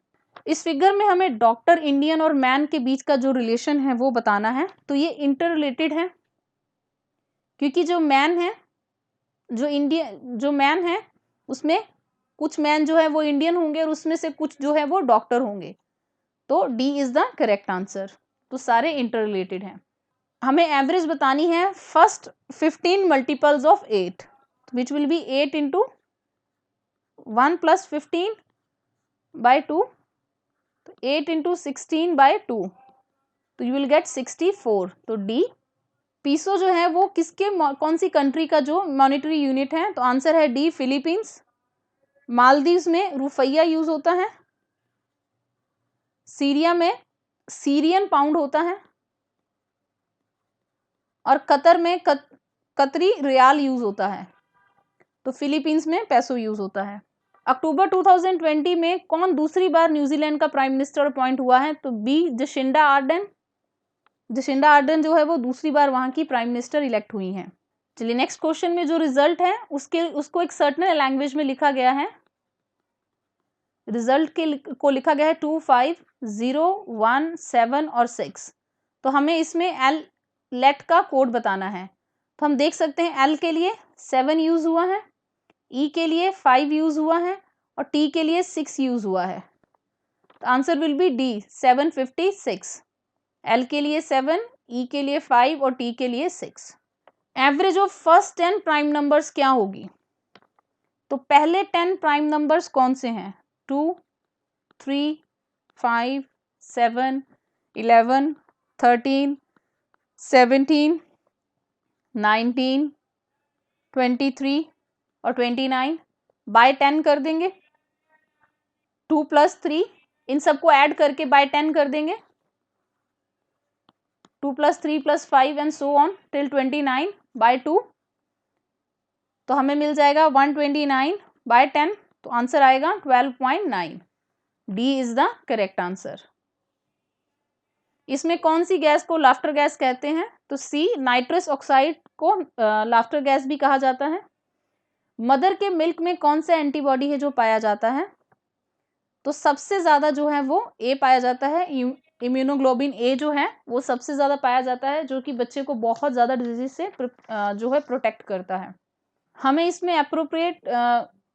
इस फिगर में हमें डॉक्टर, इंडियन और मैन के बीच का जो रिलेशन है वो बताना है। तो ये इंटर रिलेटेड है, क्योंकि जो मैन है, जो मैन है उसमें कुछ मैन जो है वो इंडियन होंगे और उसमें से कुछ जो है वो डॉक्टर होंगे। तो D is the correct answer. तो सारे इंटर रिलेटेड हैं। हमें एवरेज बतानी है first 15 multiples of 8, which will B 8 × 1 + 15 by 2, तो 8 × 16 by 2, तो यू विल गेट 64। तो डी। पीसो जो है वो किसके, कौन सी कंट्री का जो मॉनेटरी यूनिट है? तो आंसर है डी, फिलीपींस। मालदीव्स में रुपया यूज होता है। सीरिया में सीरियन पाउंड होता है। और कतर में कतरी रियाल यूज होता है। तो फिलीपींस में पैसो यूज होता है। अक्टूबर 2020 में कौन दूसरी बार न्यूजीलैंड का प्राइम मिनिस्टर अपॉइंट हुआ है? तो B, Jacinda Ardern. Jacinda Ardern जो है वो दूसरी बार वहां की प्राइम मिनिस्टर इलेक्ट हुई हैं। चलिए नेक्स्ट क्वेश्चन में जो रिजल्ट है उसको एक सर्टेन लैंग्वेज में लिखा गया है। रिजल्ट को लिखा गया है 2, 5, 0, 1, 7 और 6। तो हमें इसमें एल लेट का कोड बताना है। तो हम देख सकते हैं एल के लिए 7 यूज हुआ है, ई के लिए 5 यूज हुआ है और टी के लिए 6 यूज हुआ है। तो answer will be D, 756। L के लिए 7, ई के लिए 5 और टी के लिए 6। Average of first 10 prime numbers क्या होगी? तो पहले 10 प्राइम नंबर्स कौन से हैं? 2, 3, 5, 7, 11, 13, 17, 19, 23 और 29 बाय 10 कर देंगे। 2 + 3, इन सबको ऐड करके बाय 10 कर देंगे। 2 + 3 + 5 and so on till 29 by 2, तो हमें मिल जाएगा 129 बाय 10। तो आंसर आएगा 12.9। D is the correct answer. इसमें कौन सी गैस को लाफ्टर गैस कहते हैं? तो सी, नाइट्रस ऑक्साइड को लाफ्टर गैस भी कहा जाता है। मदर के मिल्क में कौन सा एंटीबॉडी है जो पाया जाता है? तो सबसे ज़्यादा जो है वो ए पाया जाता है। इम्यूनोग्लोबिन ए जो है वो सबसे ज़्यादा पाया जाता है, जो कि बच्चे को बहुत ज़्यादा डिजीज से जो है प्रोटेक्ट करता है। हमें इसमें अप्रोप्रिएट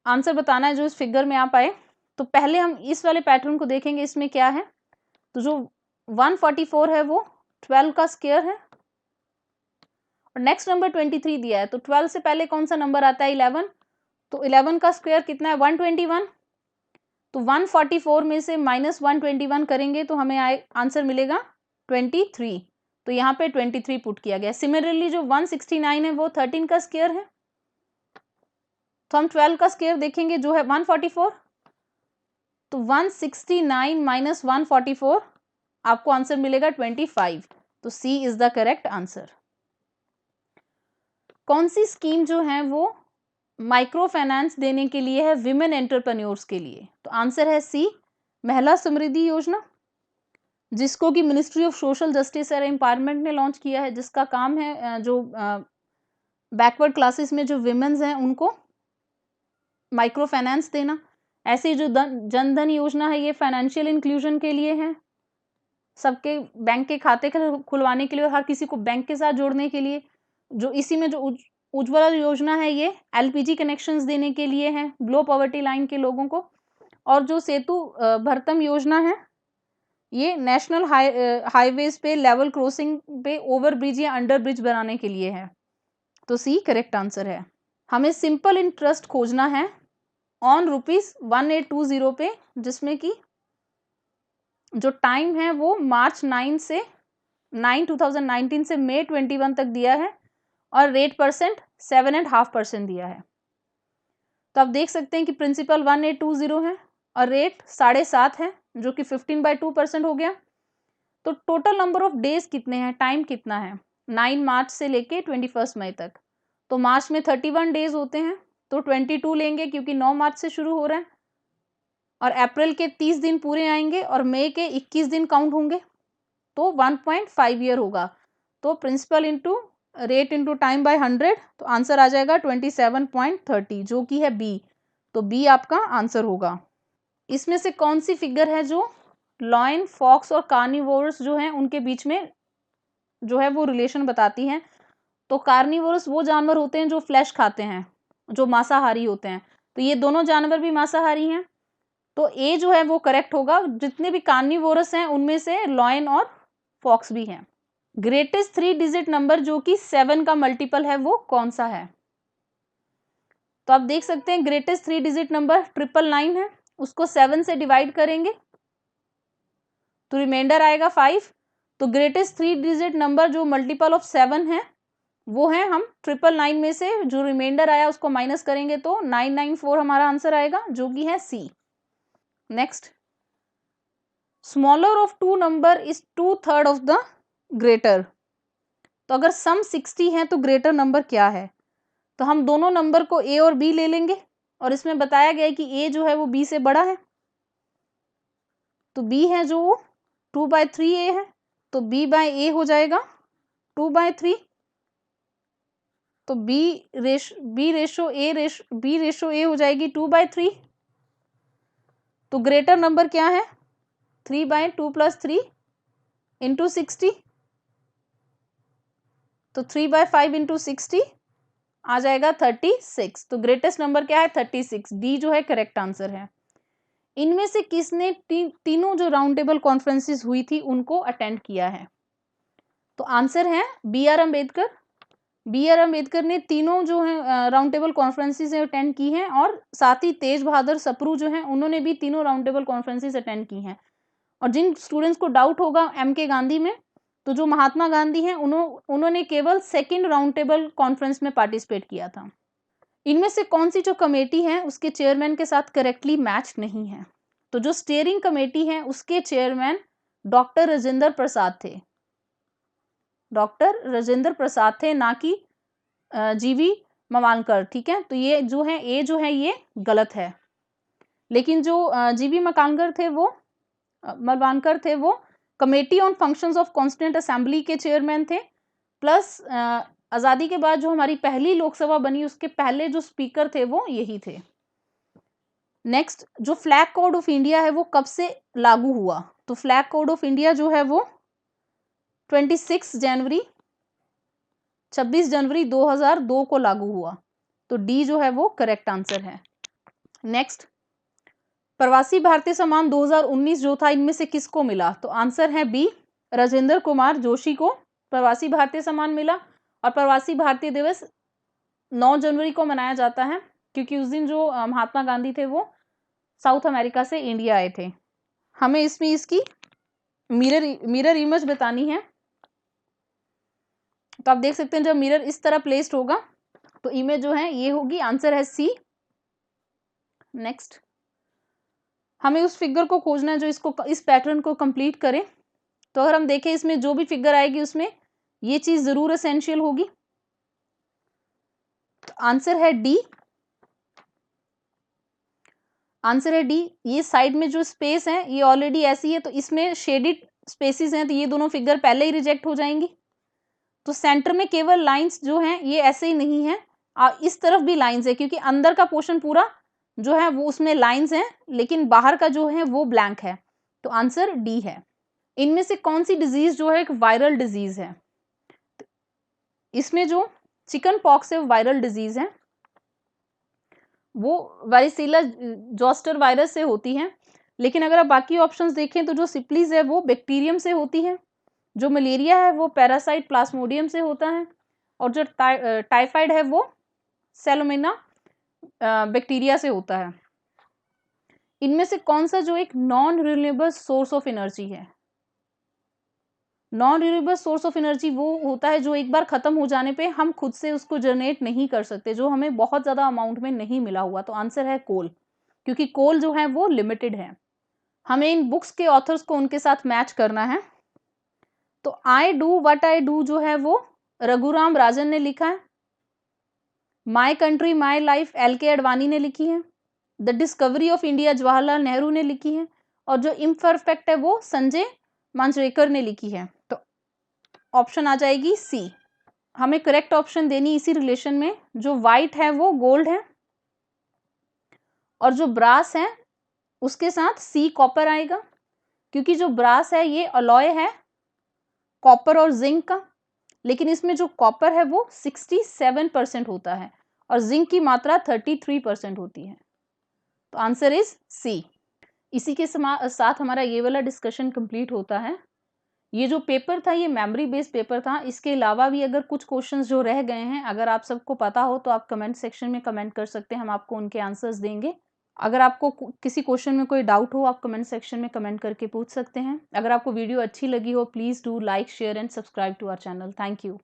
आंसर बताना है जो इस फिगर में आप आए। तो पहले हम इस वाले पैटर्न को देखेंगे, इसमें क्या है। तो जो 144 है वो 12 का स्क्वायर है, और नेक्स्ट नंबर 23 दिया है। तो 12 से पहले कौन सा नंबर आता है? 11। तो 11 का स्क्वायर कितना है? 121। तो 144 में से -121 करेंगे तो हमें आंसर मिलेगा 23। तो यहाँ पे 23 पुट किया गया। सिमिलरली जो 169 है वो 13 का स्क्वायर है। तो हम 12 का स्क्वायर देखेंगे जो है 144। तो 169 माइनस 144 आपको आंसर मिलेगा 25। तो सी इज द करेक्ट आंसर। कौन सी स्कीम जो है वो माइक्रो फाइनेंस देने के लिए है विमेन एंटरप्रेन्योर्स के लिए? तो आंसर है सी, महिला समृद्धि योजना, जिसको कि मिनिस्ट्री ऑफ सोशल जस्टिस और एम्पावरमेंट ने लॉन्च किया है, जिसका काम है जो बैकवर्ड क्लासेस में जो विमेन्स हैं उनको माइक्रो फाइनेंस देना। ऐसे जो जन धन योजना है ये फाइनेंशियल इंक्लूजन के लिए है, सबके बैंक के खाते खुलवाने के लिए और हर किसी को बैंक के साथ जोड़ने के लिए। जो इसी में जो उज्ज्वला योजना है ये एलपीजी कनेक्शंस देने के लिए है बिलो पॉवर्टी लाइन के लोगों को। और जो सेतु भरतम योजना है ये नेशनल हाईवेज पे लेवल क्रॉसिंग पे ओवर ब्रिज या अंडर ब्रिज बनाने के लिए है। तो सी करेक्ट आंसर है। हमें सिंपल इंटरेस्ट खोजना है ऑन ₹1820 पे, जिसमें कि जो टाइम है वो मार्च 2019 से मई 21 तक दिया है, और रेट परसेंट 7.5% दिया है। तो आप देख सकते हैं कि प्रिंसिपल 1820 है और रेट 7.5 है, जो कि 15/2% हो गया। तो टोटल नंबर ऑफ डेज कितने हैं, टाइम कितना है? 9 मार्च से लेके 21 मई तक। तो मार्च में 31 डेज होते हैं, तो 22 लेंगे क्योंकि 9 मार्च से शुरू हो रहा है, और अप्रैल के 30 दिन पूरे आएंगे और मई के 21 दिन काउंट होंगे, तो 1.5 ईयर होगा। तो principal into rate into time by 100, तो आंसर आ जाएगा 27.30, जो कि है बी। तो बी आपका आंसर होगा। इसमें से कौन सी फिगर है जो लॉयन, फॉक्स और कार्निवोरस जो हैं उनके बीच में जो है वो रिलेशन बताती है? तो कार्निवोरस वो जानवर होते हैं जो फ्लैश खाते हैं, जो मांसाहारी होते हैं। तो ये दोनों जानवर भी मांसाहारी हैं, तो ए जो है वो करेक्ट होगा। जितने भी कार्निवोरस हैं उनमें से लॉयन और फॉक्स भी हैं। ग्रेटेस्ट 3 डिजिट नंबर जो कि 7 का मल्टीपल है वो कौन सा है? तो आप देख सकते हैं ग्रेटेस्ट 3 डिजिट नंबर 999 है, उसको 7 से डिवाइड करेंगे तो रिमाइंडर आएगा 5। तो ग्रेटेस्ट 3 डिजिट नंबर जो मल्टीपल ऑफ 7 है वो है, हम 999 में से जो रिमाइंडर आया उसको माइनस करेंगे तो 994 हमारा आंसर आएगा, जो कि है C. Next, smaller of 2 number is 2/3 of the greater. तो अगर सम 60 है तो ग्रेटर नंबर क्या है? तो हम दोनों नंबर को ए और बी ले लेंगे, और इसमें बताया गया है कि ए जो है वो बी से बड़ा है, तो बी है जो 2/3 ए है, तो बी बाय ए हो जाएगा 2/3। तो बी रेशो ए हो जाएगी 2/3। तो ग्रेटर नंबर क्या है? 3/2 + 3 इंटू 60। तो 3/5 इंटू 60 आ जाएगा 36। तो ग्रेटेस्ट नंबर क्या है? 36। डी जो है करेक्ट आंसर है। इनमें से किसने तीनों जो राउंड टेबल कॉन्फ्रेंसेस हुई थी उनको अटेंड किया है? तो आंसर है B R Ambedkar. B R Ambedkar ने तीनों जो है राउंड टेबल कॉन्फ्रेंसेस अटेंड की हैं, और साथ ही तेज बहादुर सप्रू जो हैं उन्होंने भी तीनों राउंड टेबल कॉन्फ्रेंसेस अटेंड की हैं। और जिन स्टूडेंट्स को डाउट होगा एम के गांधी में, तो जो महात्मा गांधी हैं उन्होंने केवल सेकेंड राउंड टेबल कॉन्फ्रेंस में पार्टिसिपेट किया था। इनमें से कौन सी जो कमेटी है उसके चेयरमैन के साथ करेक्टली मैच नहीं है? तो जो स्टीयरिंग कमेटी है उसके चेयरमैन डॉक्टर राजेंद्र प्रसाद थे। डॉक्टर राजेंद्र प्रसाद थे, ना कि जीवी मवानकर। ठीक है, तो ये जो है ए जो है ये गलत है। लेकिन जो जीवी मवानकर थे वो committee on functions of constituent assembly के चेयरमैन थे, प्लस आज़ादी के बाद जो हमारी पहली लोकसभा बनी उसके पहले जो स्पीकर थे वो यही थे। नेक्स्ट, जो फ्लैग कोड ऑफ इंडिया है वो कब से लागू हुआ? तो फ्लैग कोड ऑफ इंडिया जो है वो 26 जनवरी 2002 को लागू हुआ। तो डी जो है वो करेक्ट आंसर है। नेक्स्ट, प्रवासी भारतीय सम्मान 2019 जो था इनमें से किसको मिला? तो आंसर है बी, राजेंद्र कुमार जोशी को प्रवासी भारतीय सम्मान मिला। और प्रवासी भारतीय दिवस 9 जनवरी को मनाया जाता है क्योंकि उस दिन जो महात्मा गांधी थे वो साउथ अमेरिका से इंडिया आए थे। हमें इसमें इसकी मिरर इमेज बतानी है। तो आप देख सकते हैं जब मिरर इस तरह प्लेस्ड होगा तो इमेज जो है ये होगी, आंसर है सी। नेक्स्ट, हमें उस फिगर को खोजना है जो इस पैटर्न को कंप्लीट करे। तो अगर हम देखें इसमें जो भी फिगर आएगी उसमें ये चीज जरूर एसेंशियल होगी। तो आंसर है डी। आंसर है डी। ये साइड में जो स्पेस है ये ऑलरेडी ऐसी है तो इसमें शेडिड स्पेसिस हैं तो ये दोनों फिगर पहले ही रिजेक्ट हो जाएंगी। तो सेंटर में केवल लाइंस जो हैं ये ऐसे ही नहीं है, इस तरफ भी लाइंस है क्योंकि अंदर का पोर्शन पूरा जो है वो उसमें लाइंस हैं लेकिन बाहर का जो है वो ब्लैंक है। तो आंसर डी है। इनमें से कौन सी डिजीज जो है एक वायरल डिजीज है? इसमें जो चिकन पॉक्स है वायरल डिजीज है, वो वारिसिला जोस्टर वायरस से होती है। लेकिन अगर आप बाकी ऑप्शंस देखें तो जो सिप्लीज है वो बैक्टीरियम से होती है, जो मलेरिया है वो पैरासाइट प्लाज्मोडियम से होता है, और जो टाइफाइड है वो सेलोमेना बैक्टीरिया से होता है। इनमें से कौन सा जो एक non renewable source of energy है? Non renewable source of energy वो होता है जो एक बार खत्म हो जाने पे हम खुद से उसको जनरेट नहीं कर सकते, जो हमें बहुत ज्यादा अमाउंट में नहीं मिला हुआ। तो आंसर है कोल, क्योंकि कोल जो है वो लिमिटेड है। हमें इन बुक्स के ऑथर्स को उनके साथ मैच करना है। तो I do what I do जो है वो रघुराम राजन ने लिखा है। My country my life LK Advani ने लिखी है। The discovery of India Jawaharlal Nehru ने लिखी है। और जो इम्परफेक्ट है वो संजय मांजरेकर ने लिखी है। तो ऑप्शन आ जाएगी सी। हमें करेक्ट ऑप्शन देनी इसी रिलेशन में, जो व्हाइट है वो गोल्ड है और जो ब्रास है उसके साथ सी कॉपर आएगा, क्योंकि जो ब्रास है ये अलॉय है कॉपर और जिंक का, लेकिन इसमें जो कॉपर है वो 67% होता है और जिंक की मात्रा 33% होती है। तो आंसर इज सी। इसी के साथ हमारा ये वाला डिस्कशन कंप्लीट होता है। ये जो पेपर था ये मेमोरी बेस्ड पेपर था। इसके अलावा भी अगर कुछ क्वेश्चंस जो रह गए हैं अगर आप सबको पता हो तो आप कमेंट सेक्शन में कमेंट कर सकते हैं, हम आपको उनके आंसर्स देंगे। अगर आपको किसी क्वेश्चन में कोई डाउट हो आप कमेंट सेक्शन में कमेंट करके पूछ सकते हैं। अगर आपको वीडियो अच्छी लगी हो please do like share and subscribe to our channel. Thank you.